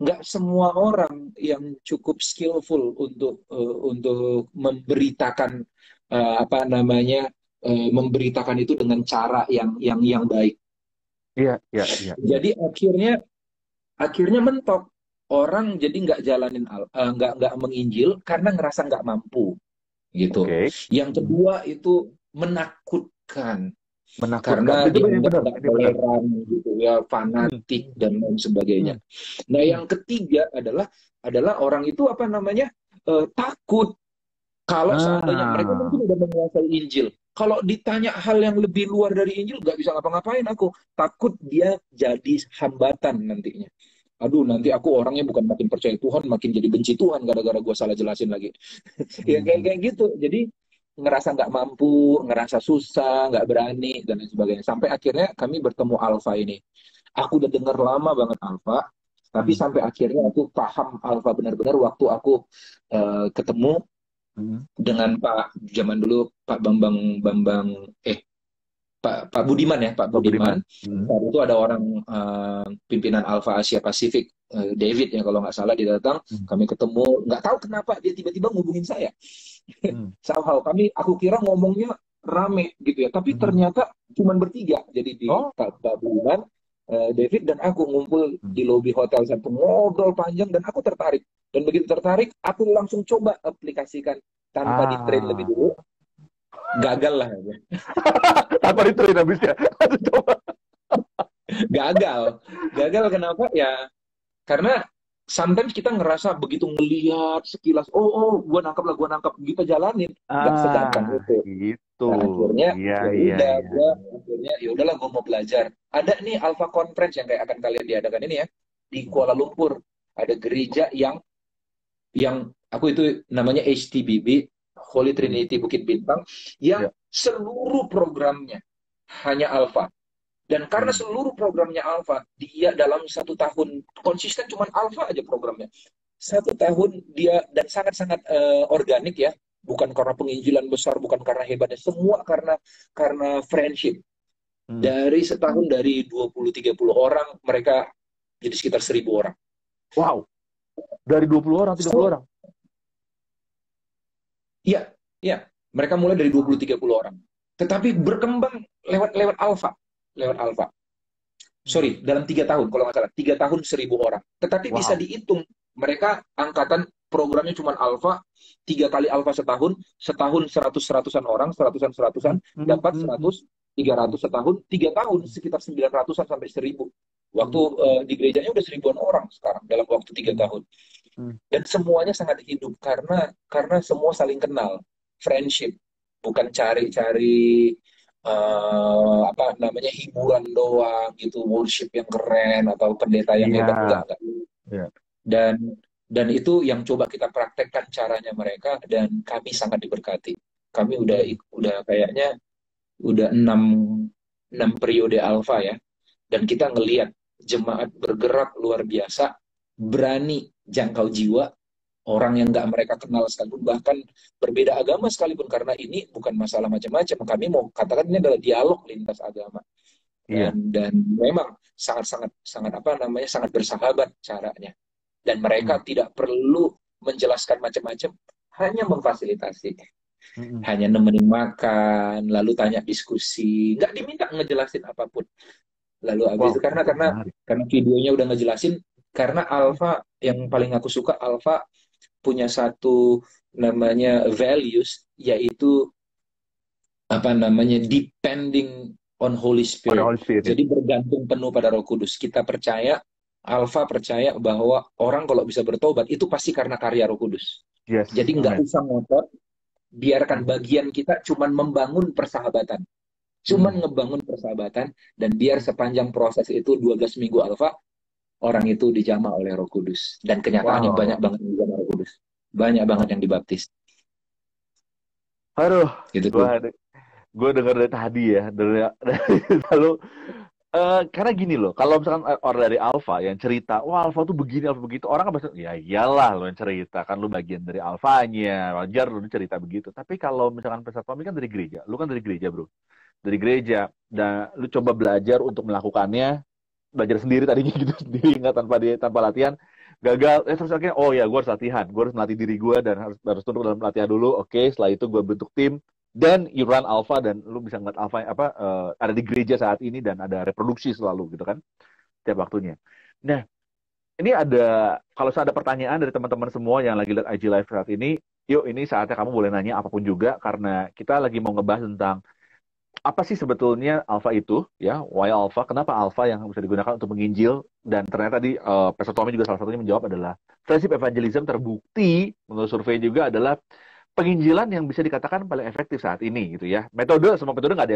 nggak semua orang yang cukup skillful untuk memberitakan apa namanya memberitakan itu dengan cara yang baik. Iya, iya, iya, iya. Jadi akhirnya mentok, orang jadi nggak menginjil karena ngerasa nggak mampu gitu. Oke. Yang Hmm. kedua itu menakutkan Menakutkan. karena Itu benar dianggap benar. nggak Ini benar. toleran gitu ya, Hmm. fanatik Hmm. dan lain sebagainya. Hmm. Nah, Hmm. yang ketiga adalah orang itu apa namanya takut kalau seandainya mereka Ah. mungkin udah menguasai Injil. Kalau ditanya hal yang lebih luar dari Injil, nggak bisa ngapa-ngapain aku. Takut dia jadi hambatan nantinya. Aduh, nanti Hmm. aku orangnya bukan makin percaya Tuhan, makin jadi benci Tuhan gara-gara gue salah jelasin lagi. Ya kayak Hmm. kayak gitu. Jadi ngerasa nggak mampu, ngerasa susah, nggak berani dan lain sebagainya. Sampai akhirnya kami bertemu Alfa ini. Aku udah dengar lama banget Alfa, tapi Hmm. sampai akhirnya aku paham Alfa benar-benar waktu aku ketemu Hmm. dengan Pak zaman dulu Pak Bambang Bambang Pak Budiman ya, Pak Pak Budiman. Budiman. Saat itu ada orang pimpinan Alfa Asia Pasifik, David ya kalau nggak salah, dia datang, kami ketemu, nggak tahu kenapa dia tiba-tiba ngubungin saya. Somehow aku kira ngomongnya rame gitu ya, tapi ternyata cuman bertiga. Jadi di Pak Budiman, David dan aku ngumpul di lobi hotel satu, ngobrol panjang dan aku tertarik. Dan begitu tertarik, aku langsung coba aplikasikan tanpa di-train lebih dulu. Gagal lah ya. Tanpa di-train habisnya. Gagal kenapa ya? Karena sometimes kita ngerasa begitu ngelihat sekilas, gue nangkap, kita jalanin nggak segampang itu. Gitu. Nah, akhirnya Iya. ya udahlah, gue mau belajar. Ada nih Alpha Conference yang kayak akan kalian diadakan ini ya di Kuala Lumpur. Ada gereja yang aku itu namanya HTBB, Holy Trinity Bukit Bintang, yang seluruh programnya hanya Alpha. Dan karena seluruh programnya Alpha, dia dalam 1 tahun konsisten cuman Alpha aja programnya. 1 tahun dia, dan sangat-sangat organik ya, bukan karena penginjilan besar, bukan karena hebatnya, semua karena friendship. Dari setahun dari 20-30 orang, mereka jadi sekitar 1.000 orang. Wow, dari 20 orang, 30 orang? Iya, mereka mulai dari 20-30 orang. Tetapi berkembang lewat Alpha. Sorry, dalam 3 tahun, kalau nggak salah, 3 tahun 1.000 orang. Tetapi bisa dihitung, mereka angkatan programnya cuma Alpha, 3 kali Alpha setahun 100-100-an orang, 100-100-an, dapat 100-300 setahun, 3 tahun, sekitar 900-an sampai 1.000. Waktu di gerejanya udah 1.000-an orang sekarang, dalam waktu 3 tahun. Dan semuanya sangat hidup, karena semua saling kenal, friendship, bukan cari-cari hiburan doang gitu, worship yang keren atau pendeta yang hebat, enggak. Dan itu yang coba kita praktekkan caranya mereka, dan kami sangat diberkati. Kami udah kayaknya udah 6 periode Alpha ya, dan kita ngelihat jemaat bergerak luar biasa, berani jangkau jiwa orang yang nggak mereka kenal sekalipun, bahkan berbeda agama sekalipun, karena ini bukan masalah macam-macam. Kami mau katakan ini adalah dialog lintas agama. Dan memang sangat bersahabat caranya. Dan mereka tidak perlu menjelaskan macam-macam, hanya memfasilitasi. Hanya nemenin makan, lalu tanya diskusi, nggak diminta ngejelasin apapun. Lalu habis itu karena videonya udah ngejelasin, karena Alpha yang paling aku suka, Alpha punya satu namanya values, yaitu depending on Holy Spirit. Jadi bergantung penuh pada Roh Kudus. Kita percaya, Alpha percaya bahwa orang kalau bisa bertobat itu pasti karena karya Roh Kudus. Jadi nggak usah ngotot, biarkan bagian kita cuman membangun persahabatan. Ngebangun persahabatan, dan biar sepanjang proses itu 12 minggu Alpha, orang itu dijamah oleh Roh Kudus. Dan kenyataannya banyak banget yang dijamah Roh Kudus. Banyak banget yang dibaptis. Aduh, gitu. Gue dengar dari tadi ya, lalu karena gini loh, kalau misalkan orang dari Alpha yang cerita, wah Alpha tuh begini, Alpha begitu, orang kan pasti, ya iyalah lo yang cerita, kan lo bagian dari Alphanya, wajar lo cerita begitu. Tapi kalau misalkan Pastor Tommy kan dari gereja, lo kan dari gereja bro, dari gereja, dan lu coba belajar untuk melakukannya, belajar sendiri tadinya gitu sendiri, nggak tanpa latihan, gagal. Terus akhirnya gue harus latihan, gue harus melatih diri gue dan harus tunduk dalam latihan dulu. Oke, setelah itu gue bentuk tim, dan you run Alpha, dan lu bisa ngeliat Alpha ada di gereja saat ini, dan ada reproduksi selalu gitu kan tiap waktunya. Nah, ini kalau ada pertanyaan dari teman-teman semua yang lagi lihat IG Live saat ini, yuk ini saatnya kamu boleh nanya apapun juga, karena kita lagi mau ngebahas tentang apa sih sebetulnya Alpha itu, ya, why Alpha, kenapa Alpha yang bisa digunakan untuk menginjil. Dan ternyata tadi Pastor Tommy juga salah satunya menjawab adalah friendship evangelism terbukti menurut survei juga adalah penginjilan yang bisa dikatakan paling efektif saat ini gitu ya. Semua metode nggak ada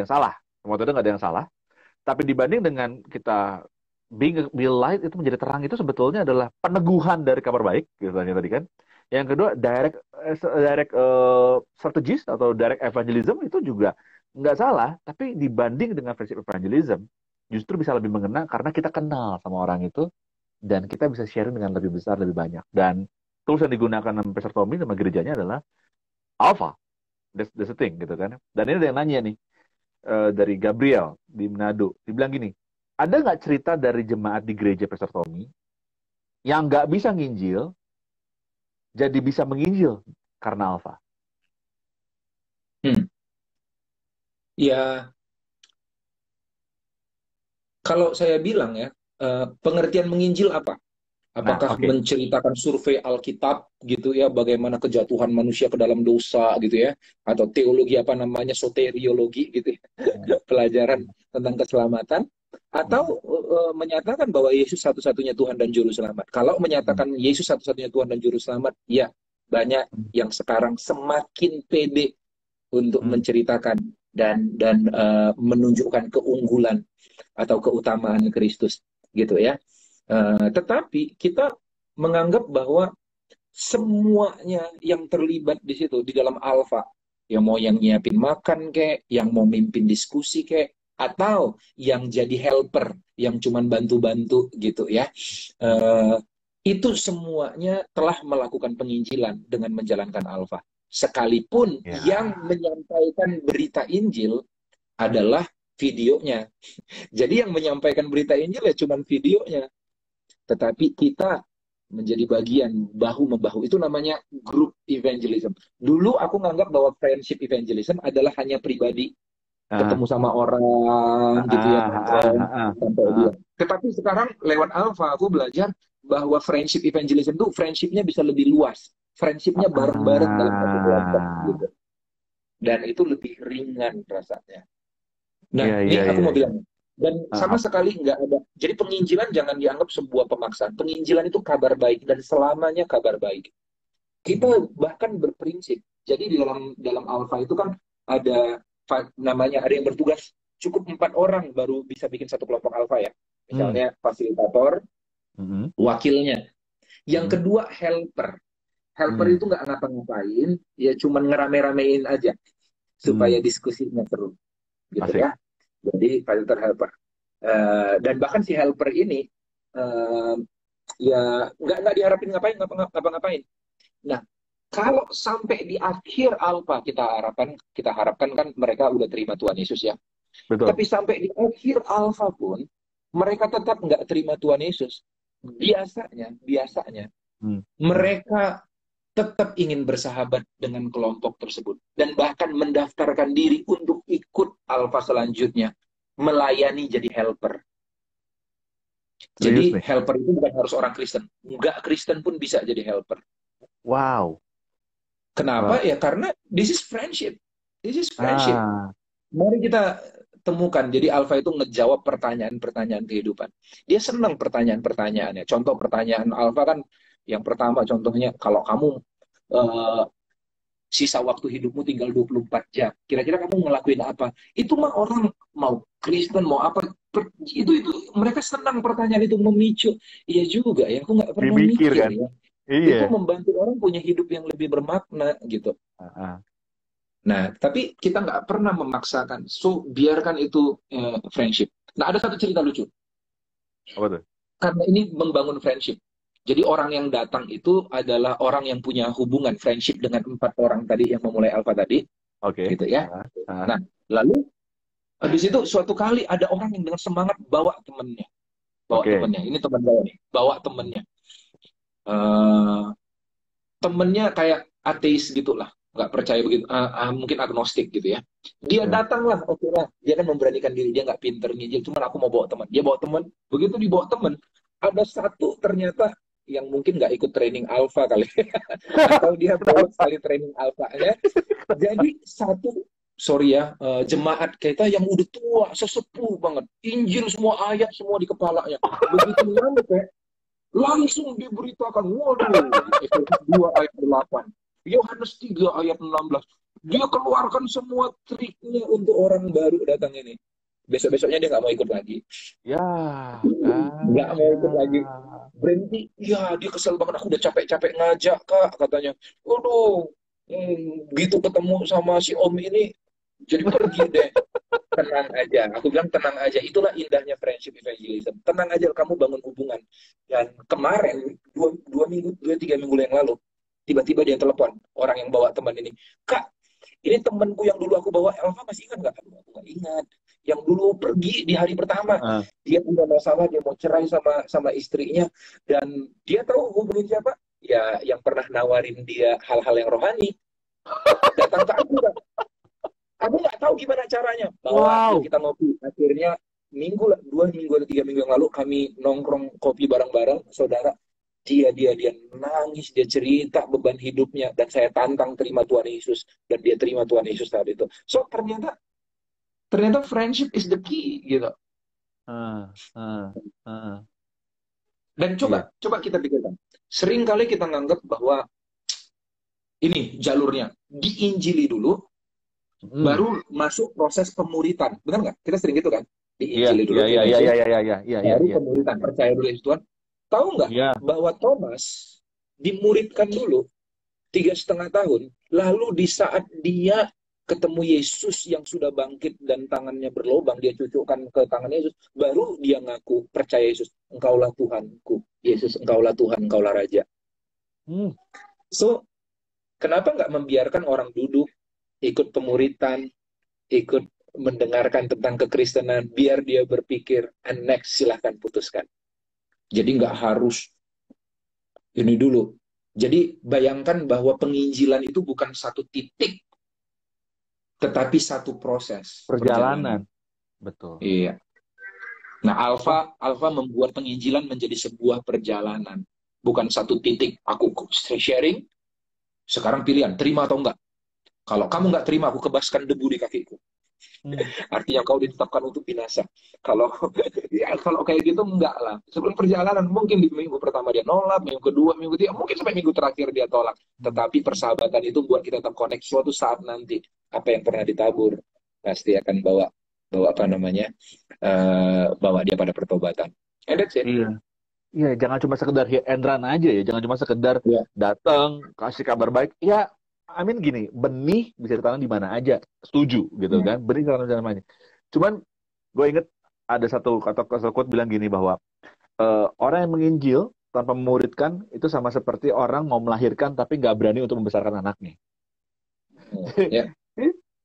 yang salah, tapi dibanding dengan kita be light, itu menjadi terang, itu sebetulnya adalah peneguhan dari kabar baik gitu tadi kan. Yang kedua, direct strategis atau direct evangelism itu juga nggak salah, tapi dibanding dengan friendship evangelism justru bisa lebih mengena karena kita kenal sama orang itu, dan kita bisa sharing dengan lebih besar, lebih banyak. Dan tools yang digunakan sama Pastor Tommy sama gerejanya adalah Alpha. That's the thing gitu kan. Dan ini ada yang nanya nih, dari Gabriel di Manado. Dibilang gini, ada nggak cerita dari jemaat di gereja Pastor Tommy yang nggak bisa nginjil, jadi bisa menginjil karena Alfa? Hmm. Ya, kalau saya bilang ya, pengertian menginjil apa? Nah, Apakah oke. menceritakan survei Alkitab gitu ya, bagaimana kejatuhan manusia ke dalam dosa gitu ya, atau teologi apa namanya soteriologi gitu ya, pelajaran tentang keselamatan, atau menyatakan bahwa Yesus satu-satunya Tuhan dan Juru Selamat. Kalau menyatakan Yesus satu-satunya Tuhan dan Juru Selamat, ya banyak yang sekarang semakin pede untuk menceritakan dan menunjukkan keunggulan atau keutamaan Kristus gitu ya. Tetapi kita menganggap bahwa semuanya yang terlibat di situ di dalam Alfa, yang mau yang nyiapin makan kek, yang mau mimpin diskusi kek, atau yang jadi helper, yang cuman bantu-bantu gitu ya. Eh, itu semuanya telah melakukan penginjilan dengan menjalankan Alfa. Sekalipun yang Ya. menyampaikan berita Injil adalah videonya. Jadi yang menyampaikan berita Injil ya cuman videonya. Tetapi kita menjadi bagian bahu-membahu. Itu namanya group evangelism. Dulu aku nganggap bahwa friendship evangelism adalah hanya pribadi. Ah, Ketemu sama orang gitu ya, ah, ah, nongkrong ah, sampai ah, dia. Tetapi sekarang lewat Alpha aku belajar bahwa friendship evangelism itu friendshipnya bisa lebih luas. Friendshipnya bareng-bareng dalam satu kelompok ah. gitu. Dan itu lebih ringan rasanya. Iya, Nah, iya, ini aku iya, mau iya. bilang. Dan Ah, sama sekali nggak ada. Jadi penginjilan jangan dianggap sebuah pemaksaan. Penginjilan itu kabar baik dan selamanya kabar baik. Kita bahkan berprinsip. Jadi di dalam Alfa itu kan ada namanya ada yang bertugas cukup 4 orang baru bisa bikin satu kelompok Alfa ya. hmm, Misalnya fasilitator, hmm, wakilnya. Yang hmm, kedua helper. Helper hmm, itu nggak ngapa-ngapain, ya cuman ngerame-ramein aja supaya hmm. diskusinya seru gitu Asik. ya. Jadi fasilitator helper. Dan bahkan si helper ini uh, ya nggak diharapin ngapa-ngapain. Nah, kalau sampai di akhir Alfa kita harapkan kan mereka udah terima Tuhan Yesus ya. Betul. Tapi sampai di akhir Alfa pun mereka tetap nggak terima Tuhan Yesus. Biasanya Hmm, hmm. mereka tetap ingin bersahabat dengan kelompok tersebut dan bahkan mendaftarkan diri untuk ikut Alfa selanjutnya, melayani jadi helper. Serius Jadi nih. helper itu bukan harus orang Kristen. Nggak Kristen pun bisa jadi helper. Wow. Kenapa? Wow. Ya karena this is friendship. This is friendship. Ah, Mari kita temukan. Jadi Alfa itu ngejawab pertanyaan-pertanyaan kehidupan. Dia senang pertanyaan-pertanyaannya. Contoh pertanyaan Alfa kan yang pertama contohnya kalau kamu eh, sisa waktu hidupmu tinggal 24 jam. Kira-kira kamu ngelakuin apa? Itu mah orang mau Kristen mau apa itu mereka senang pertanyaan itu memicu. Iya juga ya, aku nggak pernah dimikir mikir kan? ya. Iya. Itu membantu orang punya hidup yang lebih bermakna gitu. Ah, ah. Nah, tapi kita nggak pernah memaksakan. So, biarkan itu friendship. Nah, ada satu cerita lucu. Apa tuh? Karena ini membangun friendship. Jadi orang yang datang itu adalah orang yang punya hubungan friendship dengan 4 orang tadi yang memulai Alfa tadi, Oke. gitu ya. Ah, ah. Nah, lalu habis itu suatu kali ada orang yang dengan semangat bawa Oke. temennya. Ini teman saya nih, bawa temennya. Eh, temennya kayak ateis gitulah, nggak percaya begitu, mungkin agnostik gitu ya. Dia Ya. datanglah, oke lah, dia kan memberanikan diri, dia nggak pinter ngijil, cuman aku mau bawa teman. Dia bawa teman, begitu dibawa teman, ada satu ternyata yang mungkin nggak ikut training alpha kali, atau dia bolos Kenapa? kali training alpha ya. Jadi satu, sorry ya, jemaat kita yang udah tua, sesepuh banget, Injil semua ayat semua di kepalanya. Begitu nyampe, langsung diberitakan, waduh, Efesus 2 ayat 8, Yohanes 3 ayat 16. Dia keluarkan semua triknya untuk orang baru datang ini. Besok-besoknya dia nggak mau ikut lagi. Ya. Ah, Nggak mau ikut lagi. ya. Berhenti. Ya, dia kesel banget. Aku udah capek-capek ngajak, Kak, katanya. Waduh, gitu ketemu sama si Om ini, jadi pergi deh. Tenang aja. Aku bilang tenang aja. Itulah indahnya friendship evangelism. Tenang aja kamu bangun hubungan. Dan kemarin, 2 3 minggu yang lalu, tiba-tiba dia telepon orang yang bawa teman ini. Kak, ini temanku yang dulu aku bawa Elva masih ingat nggak? Aku nggak ingat. Yang dulu pergi di hari pertama, Ah. dia punya masalah, dia mau cerai sama istrinya, dan dia tahu hubungin siapa? Ya, yang pernah nawarin dia hal-hal yang rohani. Datang ke aku, Kak. Aku nggak tahu gimana caranya. Bawa, yuk Wow. kita ngopi. Akhirnya minggu lah, 2 minggu atau 3 minggu yang lalu kami nongkrong kopi bareng-bareng, saudara. Dia nangis, dia cerita beban hidupnya, dan saya tantang terima Tuhan Yesus, dan dia terima Tuhan Yesus saat itu. So ternyata friendship is the key gitu. Ah, ah, ah. Dan Iya. coba kita pikirkan. Sering kali kita nganggap bahwa ini jalurnya diinjili dulu, Hmm. baru masuk proses pemuritan. Benar nggak? Kita sering gitu kan? Iya, Diinjili iya, dulu, iya, terima iya, iya, Yesus, iya, iya, iya, iya, iya, baru iya. pemuritan. Percaya dulu Yesus Tuhan. Tahu nggak Iya. bahwa Thomas dimuridkan dulu 3,5 tahun, lalu di saat dia ketemu Yesus yang sudah bangkit dan tangannya berlobang, dia cucukkan ke tangan Yesus, baru dia ngaku percaya Yesus, engkaulah Tuhanku, Yesus, engkaulah Tuhan, engkaulah Raja. Hmm. So, kenapa nggak membiarkan orang duduk, ikut pemuritan, ikut mendengarkan tentang kekristenan, biar dia berpikir, and next silahkan putuskan. Jadi nggak harus ini dulu. Jadi bayangkan bahwa penginjilan itu bukan satu titik, tetapi satu proses perjalanan. Perjalanan. Betul. Iya. Nah, Wah, Alfa membuat penginjilan menjadi sebuah perjalanan, bukan satu titik. Aku sharing, sekarang pilihan, terima atau enggak. Kalau kamu nggak terima, aku kebaskan debu di kakiku. hmm. Artinya kau ditetapkan untuk binasa. Kalau ya, kalau kayak gitu enggak lah. Sebelum perjalanan mungkin di minggu pertama dia nolak, minggu kedua, minggu ketiga, mungkin sampai minggu terakhir dia tolak. Hmm. Tetapi persahabatan itu buat kita tetap connect. Suatu saat nanti apa yang pernah ditabur pasti akan bawa bawa apa namanya bawa dia pada pertobatan. And that's it. Iya. Iya, jangan cuma sekedar hit and run aja ya. Jangan cuma sekedar Ya, datang, kasih kabar baik. Ya, amin gini, benih bisa ditanam di mana aja. Setuju gitu ya, kan. Benih ditanam di mana aja. Cuman gue inget ada satu kata quote bilang gini bahwa orang yang menginjil tanpa memuridkan itu sama seperti orang mau melahirkan tapi nggak berani untuk membesarkan anaknya. ya,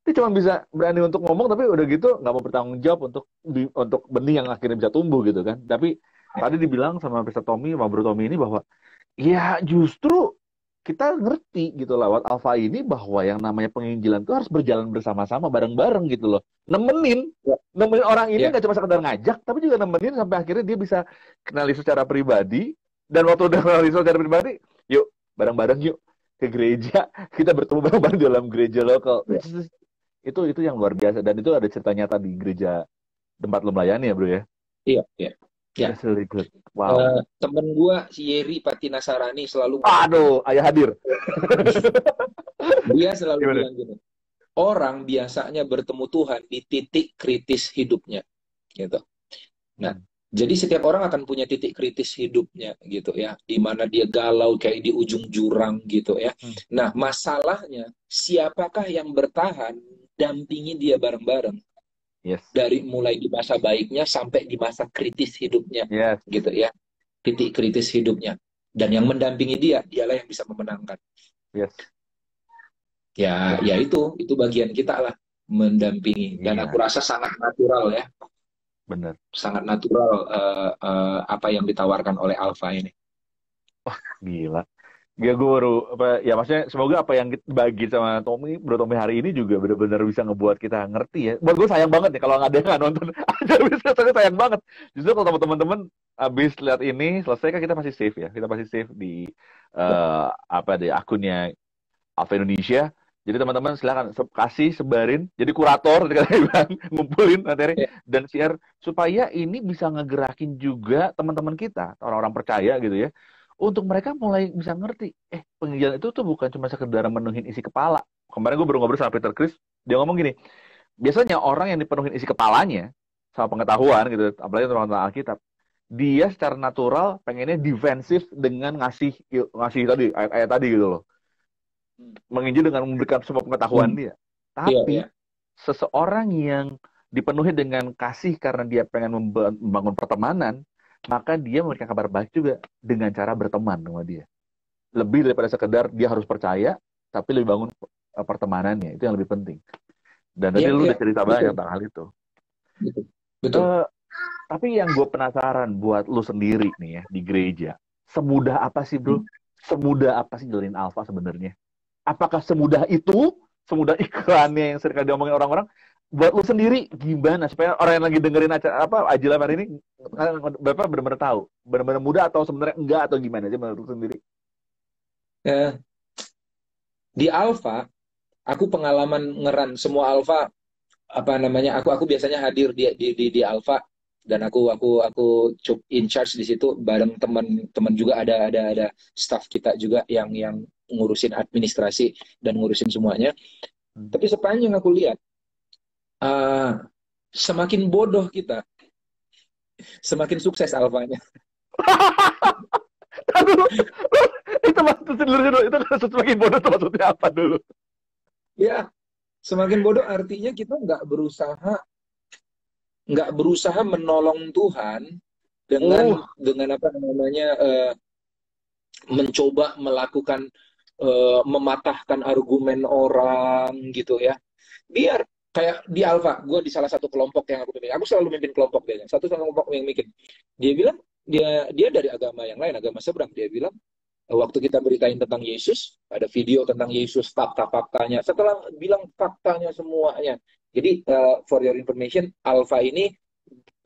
Dia cuma bisa berani untuk ngomong tapi udah gitu nggak mau bertanggung jawab untuk benih yang akhirnya bisa tumbuh gitu kan. Tapi tadi dibilang sama Mr. Tommy, sama Bro Tommy ini bahwa ya justru kita ngerti gitu lewat Alfa ini bahwa yang namanya penginjilan itu harus berjalan bersama-sama bareng-bareng gitu loh. ya, Nemenin orang ini ya, nggak cuma sekedar ngajak, tapi juga nemenin sampai akhirnya dia bisa kenali secara pribadi. Dan waktu udah kenali secara pribadi, yuk bareng-bareng yuk ke gereja, kita bertemu bareng-bareng di dalam gereja lokal. ya, Itu yang luar biasa dan itu ada cerita nyata di gereja tempat lo melayani ya bro ya. iya, iya. Ya. That's really good. Wow. Temen gua si Yeri Patinasarani selalu ngomong gini. Aduh, ayah hadir. Dia selalu Gimana? bilang gini. Orang biasanya bertemu Tuhan di titik kritis hidupnya, gitu. Nah, Hmm. jadi setiap orang akan punya titik kritis hidupnya, gitu ya, di mana dia galau kayak di ujung jurang, gitu ya. Hmm. Nah, masalahnya siapakah yang bertahan, dampingi dia bareng-bareng Yes. dari mulai di masa baiknya sampai di masa kritis hidupnya, Yes. gitu ya, titik kritis hidupnya. Dan yang mendampingi dia, dialah yang bisa memenangkan. Yes. Ya, Yes. ya itu bagian kita lah mendampingi. Dan aku Iya, rasa sangat natural ya, bener. sangat natural apa yang ditawarkan oleh Alfa ini. Gila. Ya gue baru apa ya maksudnya semoga apa yang kita bagi sama Tommy, Bro Tommy hari ini juga benar-benar bisa ngebuat kita ngerti ya. Buat gue sayang banget nih kalau nggak ada yang nggak nonton. Ada bisa sayang banget. Justru kalau teman-teman abis lihat ini selesai kan kita masih save ya. Kita masih save di apa deh akunnya Alpha Indonesia. Jadi teman-teman silakan kasih sebarin jadi kurator tadi kata bilang ngumpulin materi Ya, dan share supaya ini bisa ngegerakin juga teman-teman kita orang-orang percaya gitu ya untuk mereka mulai bisa ngerti penginjilan itu tuh bukan cuma sekedar menuhin isi kepala. Kemarin gue baru ngobrol sama Peter Chris, dia ngomong gini, biasanya orang yang dipenuhin isi kepalanya sama pengetahuan gitu, apalagi tentang Alkitab, dia secara natural pengennya defensif dengan ngasih ngasih tadi ayat-ayat tadi gitu loh, menginjil dengan memberikan semua pengetahuan hmm, dia. iya, iya, Tapi seseorang yang dipenuhi dengan kasih karena dia pengen membangun pertemanan, maka dia memberikan kabar baik juga dengan cara berteman sama dia. Lebih daripada sekedar dia harus percaya, tapi lebih bangun pertemanannya. Itu yang lebih penting. Dan tadi Iya, lu iya, udah cerita banyak betul, tentang hal itu. betul, betul. Eh, tapi yang gue penasaran buat lu sendiri nih ya di gereja, semudah apa sih bro? Hmm. Semudah apa sih jalanin alfa sebenarnya? Apakah semudah itu? Semudah iklannya yang sering kali diomongin orang-orang? Buat lu sendiri gimana supaya orang yang lagi dengerin acara apa Ajilah hari ini Bapak benar-benar tahu, benar-benar mudah atau sebenarnya enggak atau gimana aja menurut lu sendiri? Eh, di Alfa, aku pengalaman ngeran semua Alfa, apa namanya, aku biasanya hadir di Alfa, dan aku in charge di situ bareng teman-teman juga, ada staff kita juga yang ngurusin administrasi dan ngurusin semuanya. Hmm. Tapi sepanjang aku lihat, eh, semakin bodoh kita, semakin sukses Alfanya. Aduh, itu maksudnya dulu, itu kan semakin bodoh tuh maksudnya apa dulu? Ya, semakin bodoh artinya kita nggak berusaha menolong Tuhan dengan Oh, apa namanya, mencoba melakukan, mematahkan argumen orang gitu ya. Biar kayak di Alfa, gue di salah satu kelompok yang aku pimpin. Aku selalu mimpin kelompok dia. Satu kelompok yang mikir. Dia bilang dia dari agama yang lain, agama seberang. Dia bilang, waktu kita beritain tentang Yesus, ada video tentang Yesus, fakta-faktanya. Setelah bilang faktanya semuanya. Jadi, for your information, Alfa ini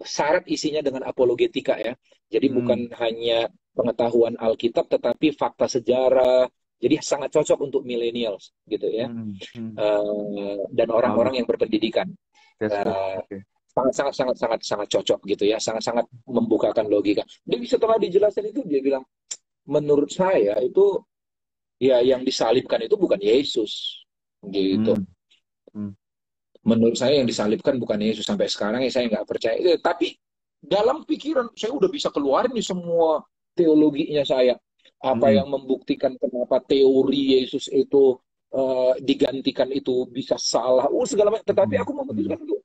syarat isinya dengan apologetika ya. Jadi hmm, bukan hanya pengetahuan Alkitab, tetapi fakta sejarah. Jadi sangat cocok untuk millennials gitu ya. hmm, hmm. Dan Bagus, orang-orang yang berpendidikan. that's good. Eh, Oke. sangat sangat sangat sangat sangat cocok gitu ya, sangat sangat membukakan logika. Jadi setelah dijelasin itu dia bilang, menurut saya itu ya yang disalibkan itu bukan Yesus gitu. Hmm, hmm, Menurut saya yang disalibkan bukan Yesus, sampai sekarang ya saya nggak percaya. Tapi dalam pikiran saya udah bisa keluarin nih semua teologinya saya. Apa hmm, yang membuktikan kenapa teori Yesus itu, digantikan itu bisa salah. Segala macam. Tetapi hmm, aku hmm. memutuskan itu.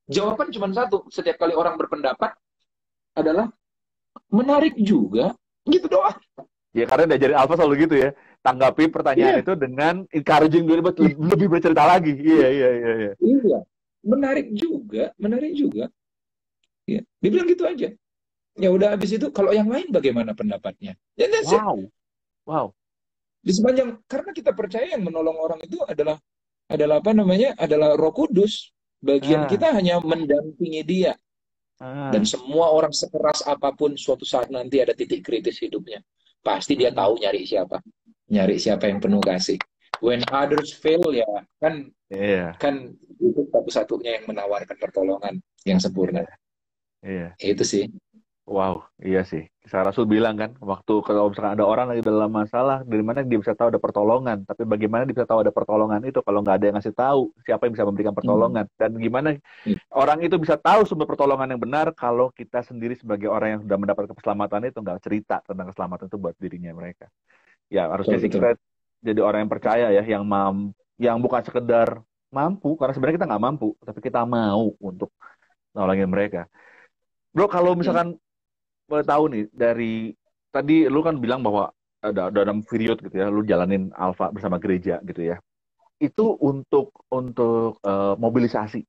Jawaban cuma satu. Setiap kali orang berpendapat adalah menarik juga. Gitu doang. Ya karena diajarin Alfa selalu gitu ya. Tanggapi pertanyaan Iya, itu dengan encouraging dulu buat lebih bercerita lagi. Iya, iya, iya, iya. iya. Menarik juga, menarik juga. Ya. Dia bilang gitu aja. Ya udah, habis itu kalau yang lain bagaimana pendapatnya? Ya that's it. Wow, wow. Di sepanjang, karena kita percaya yang menolong orang itu adalah apa namanya? Adalah Roh Kudus. Bagian Ah, kita hanya mendampingi dia. Dan ah, semua orang sekeras apapun suatu saat nanti ada titik kritis hidupnya. Pasti dia hmm. tahu nyari siapa. Nyari siapa yang penuh kasih. When others fail, ya kan Iya, kan itu satu-satunya yang menawarkan pertolongan yang sempurna. iya, iya. Itu sih. Wow, iya sih. Kisah Rasul bilang kan, waktu kalau misalkan ada orang lagi dalam masalah, dari mana dia bisa tahu ada pertolongan. Tapi bagaimana dia bisa tahu ada pertolongan itu kalau nggak ada yang ngasih tahu siapa yang bisa memberikan Hmm. pertolongan. Dan gimana orang itu bisa tahu sumber pertolongan yang benar kalau kita sendiri sebagai orang yang sudah mendapat keselamatan itu nggak cerita tentang keselamatan itu buat dirinya mereka. Ya harusnya Betul, sih betul. kita jadi orang yang percaya ya, yang bukan sekedar mampu, karena sebenarnya kita nggak mampu, tapi kita mau untuk nolongin mereka. Bro, kalau Hmm. misalkan boleh tahu nih dari tadi lu kan bilang bahwa ada dalam period gitu ya, lu jalanin Alfa bersama gereja gitu ya. Itu untuk mobilisasi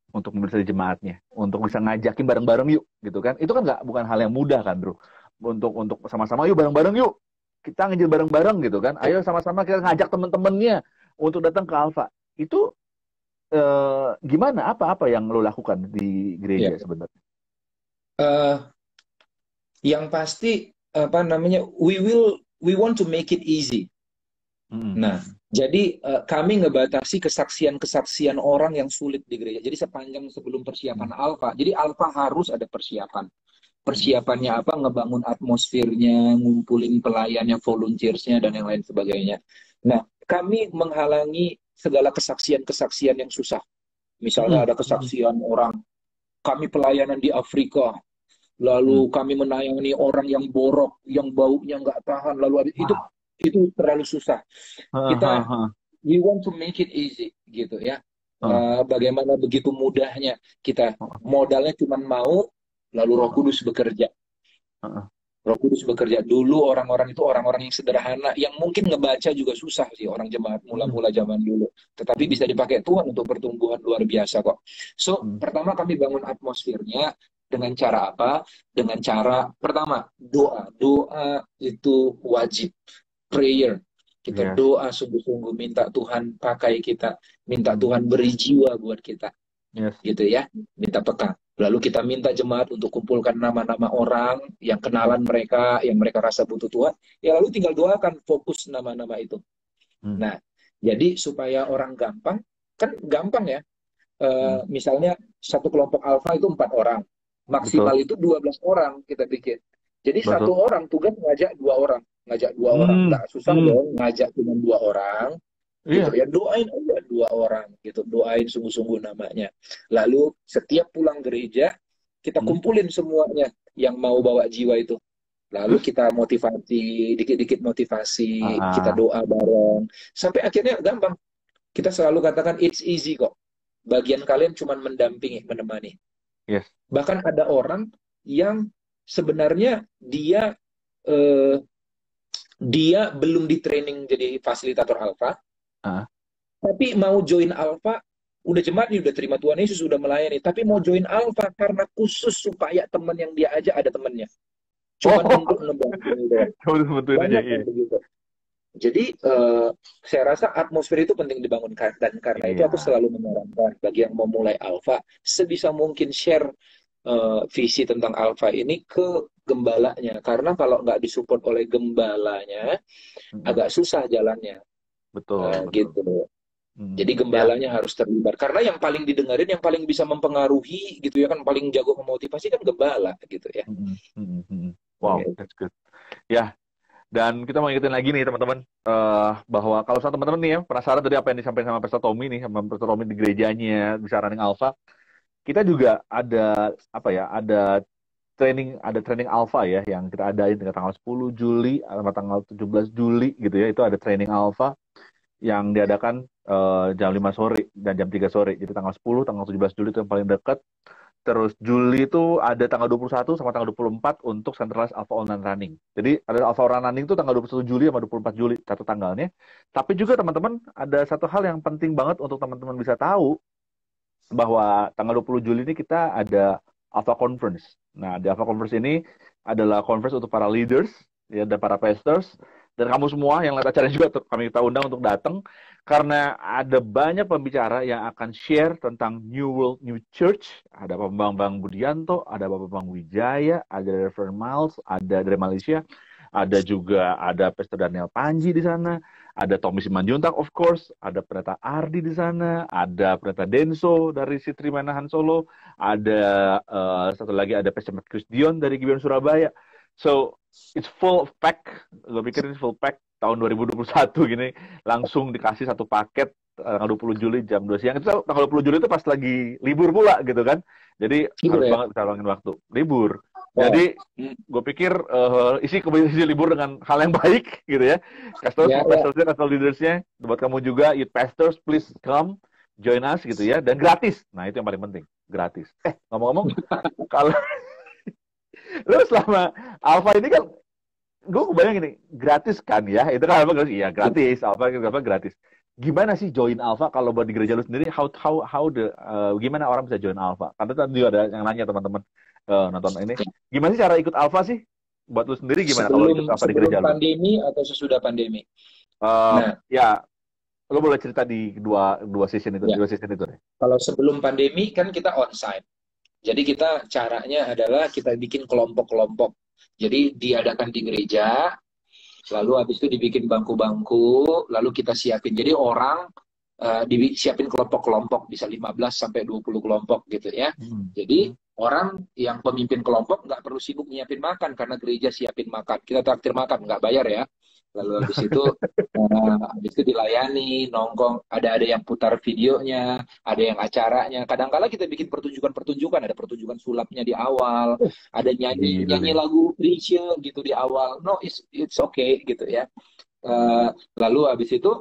jemaatnya, untuk bisa ngajakin bareng-bareng yuk gitu kan. Itu kan nggak bukan hal yang mudah kan, Bro. Untuk sama-sama yuk bareng-bareng yuk. Kita ngejil bareng-bareng gitu kan. Ayo sama-sama kita ngajak temen-temennya untuk datang ke Alfa. Itu gimana? Apa-apa yang lu lakukan di Ya. gereja sebenarnya? Eh, yang pasti apa namanya, we want to make it easy. Mm-mm. Nah, jadi, kami ngebatasi kesaksian-kesaksian orang yang sulit di gereja. Jadi sepanjang sebelum persiapan Mm-mm. Alfa, jadi Alfa harus ada persiapan. Mm-mm. Persiapannya apa? Ngebangun atmosfernya, ngumpulin pelayannya, volunteersnya, dan yang lain sebagainya. Nah, kami menghalangi segala kesaksian-kesaksian yang susah. Misalnya Mm-mm. ada kesaksian orang, kami pelayanan di Afrika, Mm-mm. lalu kami menayani orang yang borok, yang baunya nggak tahan, lalu Wow. itu terlalu susah. Kita, Heeh, we want to make it easy gitu ya. heeh, Bagaimana begitu mudahnya kita, heeh, modalnya cuma mau, lalu Roh heeh, Kudus bekerja. heeh. Roh Kudus bekerja. Dulu orang-orang itu orang-orang yang sederhana, yang mungkin ngebaca juga susah sih orang jemaat Mm, mula-mula zaman dulu. Tetapi mm, bisa dipakai Tuhan untuk pertumbuhan luar biasa kok. So, mm. pertama kami bangun atmosfernya dengan cara apa? Dengan cara pertama doa. Doa itu wajib. Prayer. Kita Yes. doa sungguh-sungguh minta Tuhan pakai kita, minta Mm, Tuhan beri jiwa buat kita yes. gitu ya, minta peka. Lalu kita minta jemaat untuk kumpulkan nama-nama orang yang Mm, kenalan mereka, yang mereka rasa butuh Tuhan. Ya lalu tinggal doakan fokus nama-nama itu. mm, Nah, jadi supaya orang gampang, kan gampang ya. mm. Misalnya satu kelompok alfa itu 4 orang. Maksimal Betul, itu 12 orang kita bikin. Jadi satu betul. orang tugas ngajak 2 orang. Ngajak 2 orang. Hmm, Nggak susah hmm. dong ngajak cuma 2 orang gitu Iya. ya, doain aja 2 orang gitu, doain sungguh-sungguh namanya. Lalu setiap pulang gereja kita Hmm. kumpulin semuanya yang mau bawa jiwa itu, lalu Terus, kita motivasi dikit-dikit, motivasi, kita ah, doa bareng sampai akhirnya gampang. Kita selalu katakan it's easy kok, bagian kalian cuma mendampingi, menemani. yes. Bahkan ada orang yang sebenarnya eh, dia belum di training jadi fasilitator alfa, Ah. tapi mau join Alpha, udah jemaat nih, udah terima Tuhan Yesus, sudah melayani, tapi mau join Alpha karena khusus supaya teman yang dia aja ada temannya. Cuman Oh, untuk ngebantu doang. kamu sebetulnya aja, Banyak iya. yang begitu. Jadi saya rasa atmosfer itu penting dibangun, dan karena itu Iya, aku selalu menyarankan bagi yang mau mulai Alpha sebisa mungkin share visi tentang Alpha ini ke gembalanya, karena kalau nggak disupport oleh gembalanya mm-mm. agak susah jalannya. Betul, betul. Gitu. Mm. Jadi Ya, gembalanya harus terlibat. Karena yang paling didengarin, yang paling bisa mempengaruhi gitu ya kan, paling jago memotivasi kan gembala gitu ya. mm-mm, mm-mm, mm-mm. Wow, Oke. that's good. Ya, dan kita mau ingetin lagi nih teman-teman, bahwa kalau sama teman-teman nih ya penasaran tadi apa yang disampaikan sama Pastor Tommy nih, sama Pastor Tommy di gerejanya bisa running Alpha, kita juga ada apa ya, ada training Alpha ya yang kita adain dengan tanggal 10 Juli sama tanggal 17 Juli gitu ya, itu ada training Alpha yang diadakan jam 5 sore dan jam 3 sore. Jadi tanggal 10, tanggal 17 Juli itu yang paling dekat. Terus Juli itu ada tanggal 21 sama tanggal 24 untuk Centralized Alpha Online Running. Jadi ada Alpha Online Running itu tanggal 21 Juli sama 24 Juli, satu tanggalnya. Tapi juga teman-teman ada satu hal yang penting banget untuk teman-teman bisa tahu, bahwa tanggal 20 Juli ini kita ada Alpha Conference. Nah, di Alpha Conference ini adalah conference untuk para leaders, ya, dan para pastors, dan kamu semua yang lihat acara juga kami kita undang untuk datang, karena ada banyak pembicara yang akan share tentang New World New Church. Ada Pak Bambang Budianto, ada Pak Bambang Wijaya, ada Reverend Miles, ada dari Malaysia, ada Pastor Daniel Panji di sana, ada Tommy Simanjuntak of course, ada Pendeta Ardi di sana, ada Pendeta Denso dari Sitri Manahan Solo, ada satu lagi ada Pastor Marcus Dion dari Gibeon Surabaya. So it's full of pack. Gue pikir ini full pack tahun 2021 gini, langsung dikasih satu paket tanggal 20 Juli jam 2 siang. Itu tanggal 20 Juli itu pas lagi libur pula gitu kan. Jadi Gitu harus ya. banget bisa luangin waktu. Libur. Oh. Jadi Hmm. gue pikir isi libur dengan hal yang baik gitu ya. Kasih tahu Ya, semua ya. pastorsnya, kasih tahu leadersnya, buat kamu juga, youth pastors, please come join us gitu ya, dan gratis. Nah itu yang paling penting, gratis. Ngomong-ngomong, kalau lu selama Alpha ini kan, gue kebayang ini gratis kan ya, itu kan apa? Iya gratis, Alpha gratis. Gimana sih join Alpha kalau buat di gereja lu sendiri? Gimana orang bisa join Alpha? Karena tadi ada yang nanya teman-teman nonton ini, gimana sih cara ikut Alpha sih? Buat lu sendiri gimana kalau ikut Sebelum Alpha di sebelum gereja lu? pandemi atau sesudah pandemi. Eh, Nah, ya, lu boleh cerita di dua ya. dua season itu deh. Kalau sebelum pandemi kan kita onsite. Jadi kita caranya adalah kita bikin kelompok-kelompok. Jadi diadakan di gereja, lalu habis itu dibikin bangku-bangku, lalu kita siapin. Jadi orang disiapin kelompok-kelompok, bisa 15 sampai 20 kelompok gitu ya. Hmm. Jadi orang yang pemimpin kelompok nggak perlu sibuk nyiapin makan karena gereja siapin makan. Kita traktir makan, nggak bayar ya. Lalu habis itu dilayani, nongkrong, ada yang putar videonya, ada yang acaranya. Kadang-kala kita bikin pertunjukan-pertunjukan, ada pertunjukan sulapnya di awal, ada nyanyi Gila nyanyi sih. lagu Chrisye gitu di awal. No, it's okay gitu ya. Lalu habis itu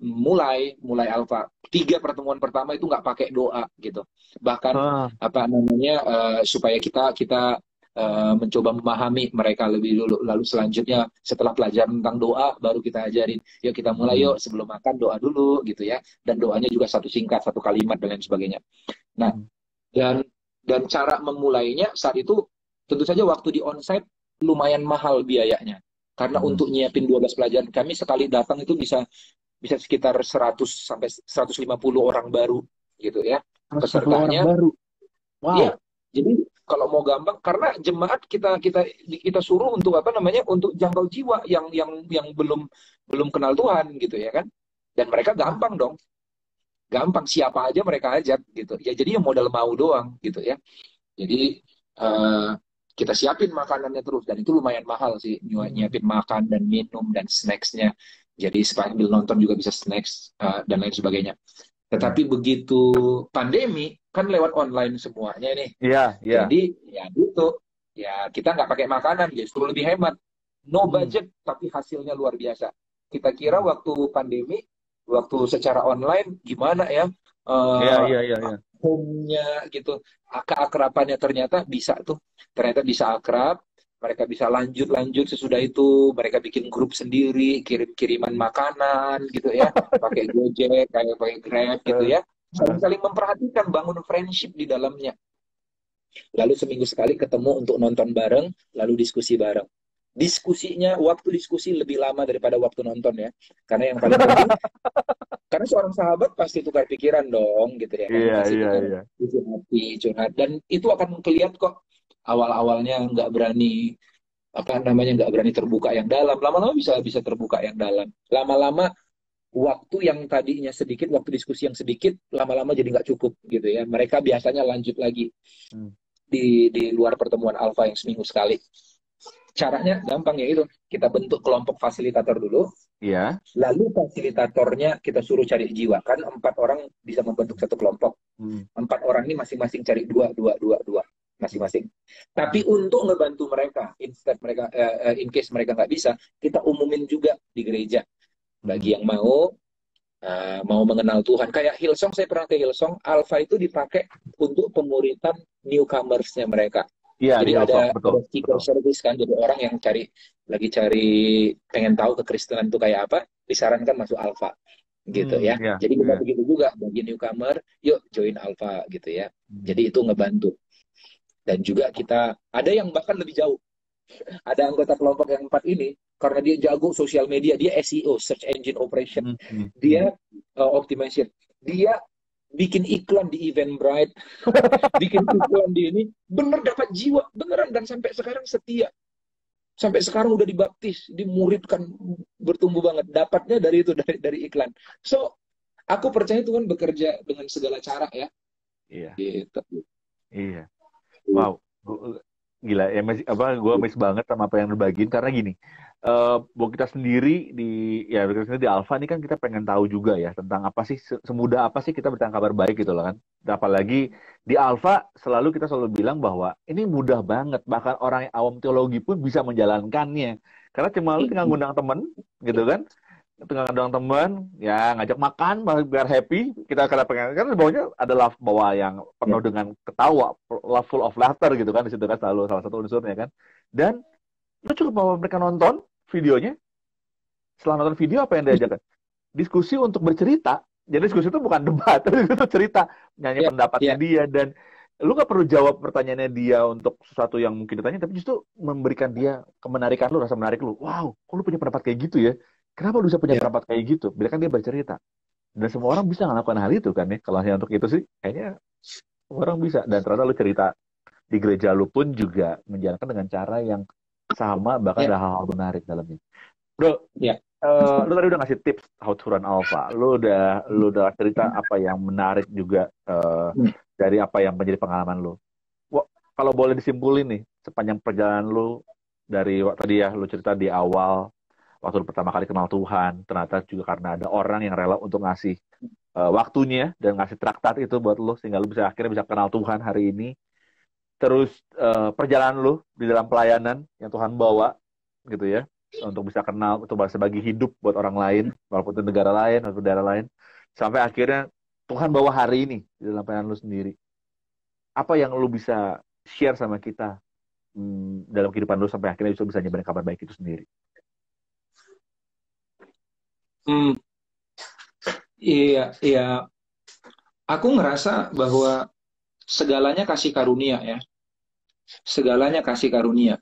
mulai Alfa. 3 pertemuan pertama itu nggak pakai doa gitu. Bahkan Ah, apa namanya supaya kita mencoba memahami mereka lebih dulu. Lalu selanjutnya setelah pelajaran tentang doa, baru kita ajarin, yuk kita mulai Hmm. yuk, sebelum makan doa dulu gitu ya. Dan doanya juga satu singkat, satu kalimat dan lain sebagainya. Nah, Hmm. dan cara memulainya saat itu tentu saja waktu di onsite lumayan mahal biayanya. Karena Hmm. untuk nyiapin 12 pelajaran kami sekali datang itu bisa bisa sekitar 100 sampai 150 orang baru gitu ya 10 orang pesertanya. baru. Wow. Iya, jadi kalau mau gampang, karena jemaat kita kita kita suruh untuk apa namanya, untuk jangkau jiwa yang belum belum kenal Tuhan gitu ya kan, dan mereka Wah. gampang dong, gampang siapa aja mereka ajak gitu ya. Jadi yang modal mau doang gitu ya. Jadi eh, kita siapin makanannya terus, dan itu lumayan mahal sih, Hmm. nyiapin makan dan minum dan snacksnya. Jadi sambil nonton juga bisa snacks dan lain sebagainya. Hmm. Tetapi begitu pandemi kan lewat online semuanya nih. Iya, iya. Jadi ya gitu. Ya kita nggak pakai makanan, justru lebih hemat. No Hmm. budget tapi hasilnya luar biasa. Kita kira Hmm. waktu pandemi, waktu secara online gimana ya, Iya, eh iya, iya, iya. home-nya gitu, keakrabannya ternyata bisa tuh. Ternyata bisa akrab. Mereka bisa lanjut-lanjut sesudah itu. Mereka bikin grup sendiri, kirim-kiriman makanan gitu ya. Pakai Gojek, kayak pakai Grab gitu Eh, ya. eh. Saling-saling memperhatikan, bangun friendship di dalamnya. Lalu seminggu sekali ketemu untuk nonton bareng, lalu diskusi bareng. Diskusinya, waktu diskusi lebih lama daripada waktu nonton ya. Karena yang paling penting, karena seorang sahabat pasti tukar pikiran dong, gitu ya kan. Iya, Pasti iya, tukar iya. isi hati, curhat. Dan itu akan kelihatan kok. Awal-awalnya nggak berani, apa namanya, nggak berani terbuka yang dalam. Lama-lama bisa bisa terbuka yang dalam. Lama-lama waktu yang tadinya sedikit, waktu diskusi yang sedikit, lama-lama jadi nggak cukup gitu ya. Mereka biasanya lanjut lagi Hmm. di luar pertemuan alfa yang seminggu sekali. Caranya gampang ya itu. Kita bentuk kelompok fasilitator dulu, Iya. lalu fasilitatornya kita suruh cari jiwa. Kan 4 orang bisa membentuk satu kelompok. Hmm. 4 orang ini masing-masing cari dua, dua, dua, dua masing-masing. Tapi Hmm. untuk ngebantu mereka, instead mereka, in case mereka nggak bisa, kita umumin juga di gereja. Hmm. Bagi yang mau mengenal Tuhan. Kayak Hillsong, saya pernah ke Hillsong, Alpha itu dipakai untuk pemuritan newcomersnya mereka. Iya, di Jadi Hillsong, betul, ada seeker betul. service kan, jadi orang yang lagi cari, pengen tahu kekristenan itu kayak apa, disarankan masuk Alpha gitu Hmm, ya. iya, Jadi kita iya. begitu juga bagi newcomer, yuk join Alpha gitu ya. Hmm. Jadi itu ngebantu. Dan juga kita ada yang bahkan lebih jauh. Ada anggota kelompok yang 4 ini, karena dia jago sosial media, dia SEO, Search Engine Operation, Hmm. Hmm. Hmm. dia optimization, dia bikin iklan di Eventbrite, bikin iklan di ini, bener dapat jiwa, beneran, dan sampai sekarang setia. Sampai sekarang udah dibaptis, dimuridkan, bertumbuh banget. Dapatnya dari itu, dari iklan. So, aku percaya Tuhan bekerja dengan segala cara ya. Iya, Gitu. iya. Wow, gila ya, apa gue miss banget sama apa yang dibagiin karena gini, buat kita sendiri di ya kita sendiri di Alfa ini kan kita pengen tahu juga ya tentang apa sih semudah apa sih kita bertanya kabar baik gitu loh kan. Dan apalagi di Alfa selalu kita selalu bilang bahwa ini mudah banget, bahkan orang yang awam teologi pun bisa menjalankannya karena cuma lu tinggal ngundang temen gitu kan, tengah doang teman ya ngajak makan biar happy kita kada pengen kan bawahnya adalah bawa yang Ya, penuh dengan ketawa love full of laughter gitu kan di situ kan selalu salah satu unsurnya kan dan lu cukup mau mereka nonton videonya setelah nonton video apa yang diajarkan diskusi untuk bercerita jadi diskusi itu bukan debat tapi itu cerita nyanyi ya, pendapatnya ya, dia dan lu nggak perlu jawab pertanyaannya dia untuk sesuatu yang mungkin ditanya tapi justru memberikan dia kemenarikan lu rasa menarik lu wow kok lu punya pendapat kayak gitu ya kenapa lu bisa punya ya, pendapat kayak gitu biarkan dia bercerita dan semua orang bisa melakukan hal itu kan ya kalau hanya untuk itu sih kayaknya semua orang bisa dan ternyata lu cerita di gereja lu pun juga menjalankan dengan cara yang sama bahkan ya, ada hal-hal menarik dalamnya bro. ya. Lu tadi udah ngasih tips how to run alpha. Lu udah cerita apa yang menarik juga dari apa yang menjadi pengalaman lu. Wah, kalau boleh disimpulin nih, sepanjang perjalanan lu dari tadi ya lu cerita di awal waktu lu pertama kali kenal Tuhan, ternyata juga karena ada orang yang rela untuk ngasih waktunya dan ngasih traktat itu buat lu sehingga lu bisa akhirnya bisa kenal Tuhan hari ini. Terus perjalanan lu di dalam pelayanan yang Tuhan bawa gitu ya untuk bisa kenal untuk bisa bagi hidup buat orang lain walaupun itu negara lain atau daerah lain sampai akhirnya Tuhan bawa hari ini di dalam pelayanan lu sendiri apa yang lu bisa share sama kita dalam kehidupan lu sampai akhirnya bisa nyebarin kabar baik itu sendiri? Hmm, iya, iya. Aku ngerasa bahwa segalanya kasih karunia ya. Segalanya kasih karunia.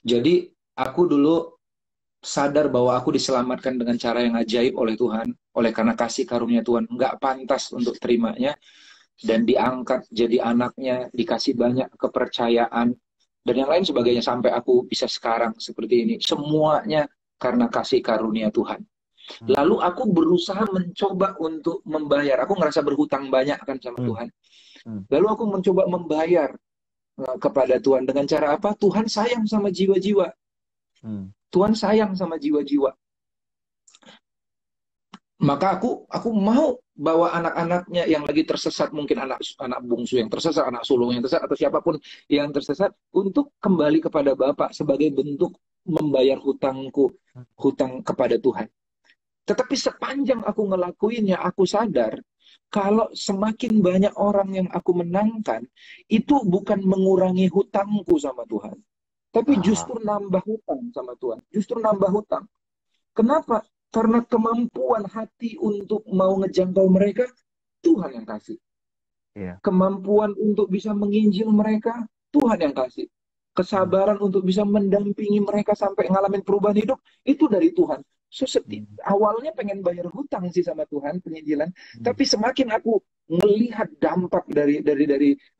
Jadi aku dulu sadar bahwa aku diselamatkan dengan cara yang ajaib oleh Tuhan. Oleh karena kasih karunia Tuhan. Nggak pantas untuk terimanya. Dan diangkat jadi anaknya. Dikasih banyak kepercayaan. Dan yang lain sebagainya. Sampai aku bisa sekarang seperti ini. Semuanya karena kasih karunia Tuhan. Hmm. Lalu aku berusaha mencoba untuk membayar. Aku ngerasa berhutang banyak kan sama Hmm. Tuhan. Hmm. Lalu aku mencoba membayar kepada Tuhan dengan cara apa? Tuhan sayang sama jiwa-jiwa. Hmm. Tuhan sayang sama jiwa-jiwa. Maka aku mau bawa anak-anaknya yang lagi tersesat, mungkin anak anak bungsu yang tersesat, anak sulung yang tersesat, atau siapapun yang tersesat, untuk kembali kepada Bapa sebagai bentuk membayar hutangku, hutang kepada Tuhan. Tetapi sepanjang aku ngelakuinnya, aku sadar kalau semakin banyak orang yang aku menangkan, itu bukan mengurangi hutangku sama Tuhan, tapi Ah, justru nambah hutang sama Tuhan. Justru nambah hutang. Kenapa? Karena kemampuan hati untuk mau ngejangkau mereka, Tuhan yang kasih. iya. Kemampuan untuk bisa menginjil mereka, Tuhan yang kasih. Hmm. Kesabaran untuk bisa mendampingi mereka sampai ngalamin perubahan hidup, itu dari Tuhan. So, Hmm. awalnya pengen bayar hutang sih sama Tuhan penginjilan, Hmm. tapi semakin aku melihat dampak dari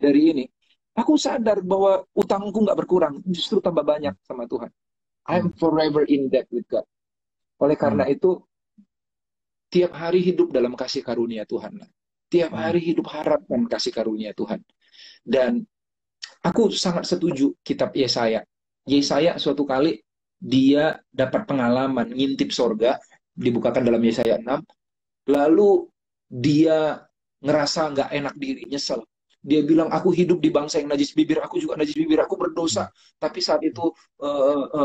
ini, aku sadar bahwa utangku nggak berkurang, justru tambah banyak Hmm. sama Tuhan. Hmm. I'm forever in debt with God. Oleh Hmm. karena itu, tiap hari hidup dalam kasih karunia Tuhan. Tiap Hmm. hari hidup harapkan kasih karunia Tuhan. Dan aku sangat setuju kitab Yesaya. Yesaya suatu kali dia dapat pengalaman ngintip sorga, dibukakan dalam Yesaya 6, lalu dia ngerasa nggak enak diri, nyesel. Dia bilang, aku hidup di bangsa yang najis bibir, aku juga najis bibir, aku Hmm. berdosa. Tapi saat itu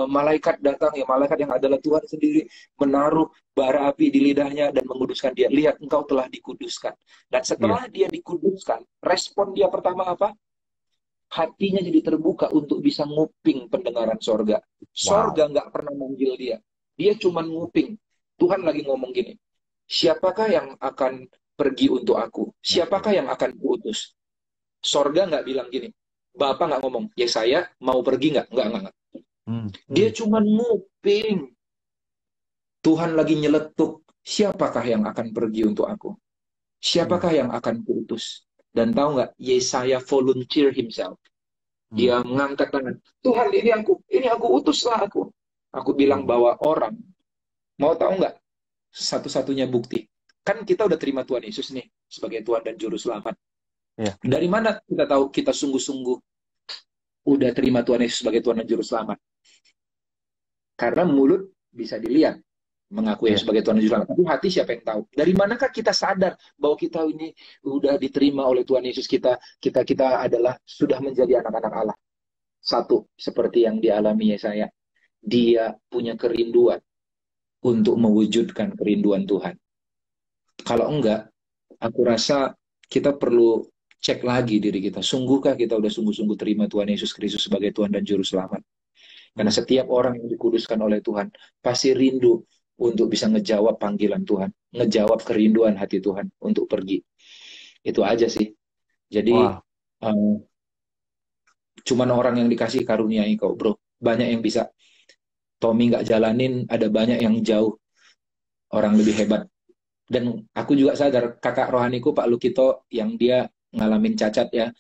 malaikat datang, ya malaikat yang adalah Tuhan sendiri, menaruh bara api di lidahnya dan menguduskan dia. Lihat, engkau telah dikuduskan. Dan Iya. setelah dia dikuduskan, respon dia pertama apa? Hatinya jadi terbuka untuk bisa nguping pendengaran sorga. Wow. Sorga nggak pernah manggil dia. Dia cuma nguping. Tuhan lagi ngomong gini, siapakah yang akan pergi untuk aku? Oke. Siapakah yang akan kuutus? Sorga nggak bilang gini. Bapak nggak ngomong, ya saya mau pergi nggak? Nggak. Hmm. Dia Hmm. cuma nguping. Tuhan lagi nyeletuk, siapakah yang akan pergi untuk aku? Hmm. Siapakah yang akan kuutus? Dan tahu nggak, Yesaya volunteer himself. Hmm. Dia mengangkat tangan. Tuhan, ini aku utuslah aku. Aku bilang Hmm. bahwa orang, mau tahu nggak satu-satunya bukti? Kan kita udah terima Tuhan Yesus nih sebagai Tuhan dan Juru Selamat. Iya. Dari mana kita tahu kita sungguh-sungguh udah terima Tuhan Yesus sebagai Tuhan dan Juru Selamat? Karena mulut bisa dilihat mengaku Yesus Iya. sebagai Tuhan dan Juru Selamat. Tapi hati siapa yang tahu? Dari manakah kita sadar bahwa kita ini udah diterima oleh Tuhan Yesus, kita adalah sudah menjadi anak-anak Allah? Satu, seperti yang dialami Yesaya, dia punya kerinduan untuk mewujudkan kerinduan Tuhan. Kalau enggak, aku rasa kita perlu cek lagi diri kita. Sungguhkah kita udah sungguh-sungguh terima Tuhan Yesus Kristus sebagai Tuhan dan Juru Selamat? Karena Hmm. setiap orang yang dikuduskan oleh Tuhan pasti rindu untuk bisa ngejawab panggilan Tuhan, ngejawab kerinduan hati Tuhan untuk pergi. Itu aja sih. Jadi, Wah. um, cuman orang yang dikasih karuniai kok, bro. Banyak yang bisa. Tommy nggak jalanin, ada banyak yang jauh orang lebih hebat. Dan aku juga sadar kakak rohaniku Pak Lukito yang dia ngalamin cacat ya,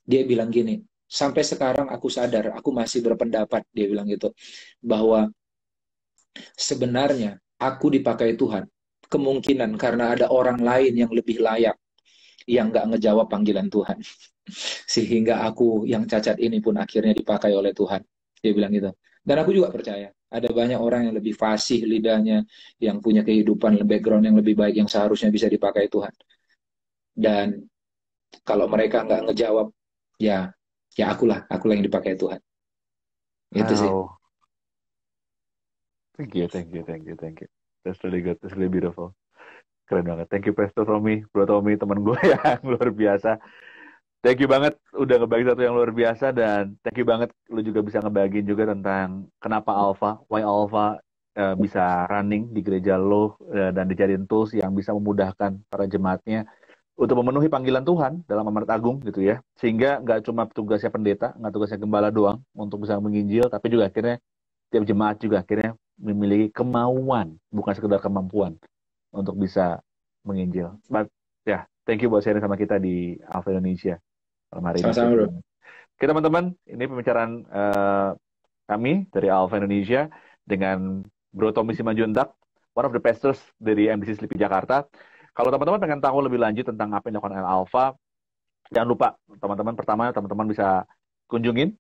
dia bilang gini, sampai sekarang aku sadar, aku masih berpendapat, dia bilang gitu, bahwa sebenarnya aku dipakai Tuhan, kemungkinan karena ada orang lain yang lebih layak, yang nggak ngejawab panggilan Tuhan. Sehingga aku yang cacat ini pun akhirnya dipakai oleh Tuhan. Dia bilang gitu. Dan aku juga percaya, ada banyak orang yang lebih fasih lidahnya, yang punya kehidupan, background yang lebih baik, yang seharusnya bisa dipakai Tuhan. Dan kalau mereka nggak ngejawab, ya ya akulah yang dipakai Tuhan. Itu sih. Oh, thank you, thank you, thank you, thank you. That's really good, that's really beautiful. Keren banget. Thank you, Pastor Tommy, Bro Tommy, teman gue yang luar biasa. Thank you banget udah ngebagi satu yang luar biasa, dan thank you banget lu juga bisa ngebagiin juga tentang kenapa Alpha, why Alpha bisa running di gereja lo, dan dijadiin tools yang bisa memudahkan para jemaatnya untuk memenuhi panggilan Tuhan dalam amanat agung gitu ya. Sehingga nggak cuma tugasnya pendeta, nggak tugasnya gembala doang untuk bisa menginjil, tapi juga akhirnya tiap jemaat juga akhirnya memiliki kemauan, bukan sekedar kemampuan untuk bisa menginjil. But ya, thank you buat sharing sama kita di Alpha Indonesia malam hari ini. Sama-sama Thank you bro. banget. Oke teman-teman, ini pembicaraan kami dari Alpha Indonesia dengan Bro Tommy Simanjuntak, one of the pastors dari MDC Sleepy Jakarta. Kalau teman-teman pengen tahu lebih lanjut tentang apa yang dilakukan Alpha, jangan lupa teman-teman, pertama teman-teman bisa kunjungin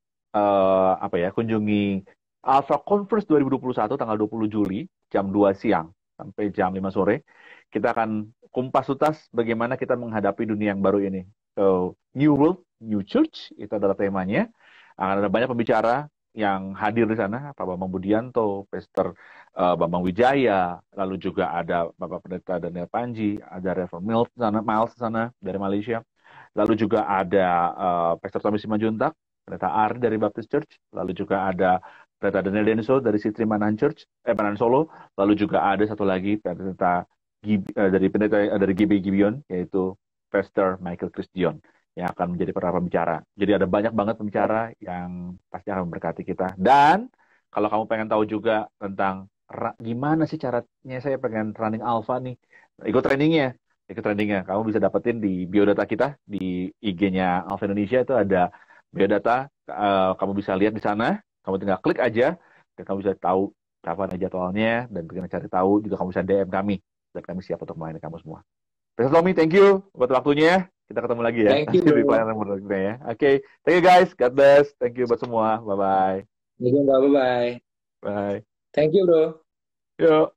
kunjungi Alpha Conference 2021 tanggal 20 Juli jam 2 siang sampai jam 5 sore. Kita akan kumpas tuntas bagaimana kita menghadapi dunia yang baru ini. So, New World, New Church, itu adalah temanya. Akan ada banyak pembicara yang hadir di sana, Pak Bambang Budianto, Pastor Bambang Wijaya, lalu juga ada Bapak Pendeta Daniel Panji, ada Reverend Miles di sana dari Malaysia. Lalu juga ada Pastor Tommy Simanjuntak, Pendeta Ari dari Baptist Church, lalu juga ada Pendeta Daniel Denso dari Sitri Manan Church, Manan Solo, lalu juga ada satu lagi pendeta dari GB Gibeon, yaitu Pastor Michael Christian yang akan menjadi para pembicara. Jadi ada banyak banget pembicara yang pasti akan memberkati kita. Dan kalau kamu pengen tahu juga tentang gimana sih caranya saya pengen running Alpha nih, ikut trainingnya. Ikut trainingnya, kamu bisa dapetin di biodata kita di IG-nya Alpha Indonesia, itu ada biodata. Kamu bisa lihat di sana, kamu tinggal klik aja dan kamu bisa tahu kapan aja jadwalnya, dan bagaimana cari tahu juga kamu bisa DM kami dan kami siap untuk melayani kamu semua. Pastor Tommy, thank you buat waktunya. Kita ketemu lagi ya Thank you nanti di bro. pelayanan berikutnya ya. Oke, thank you guys. God bless. Thank you buat semua. Bye bye. Bye bye. Bye. Thank you bro. Yuk.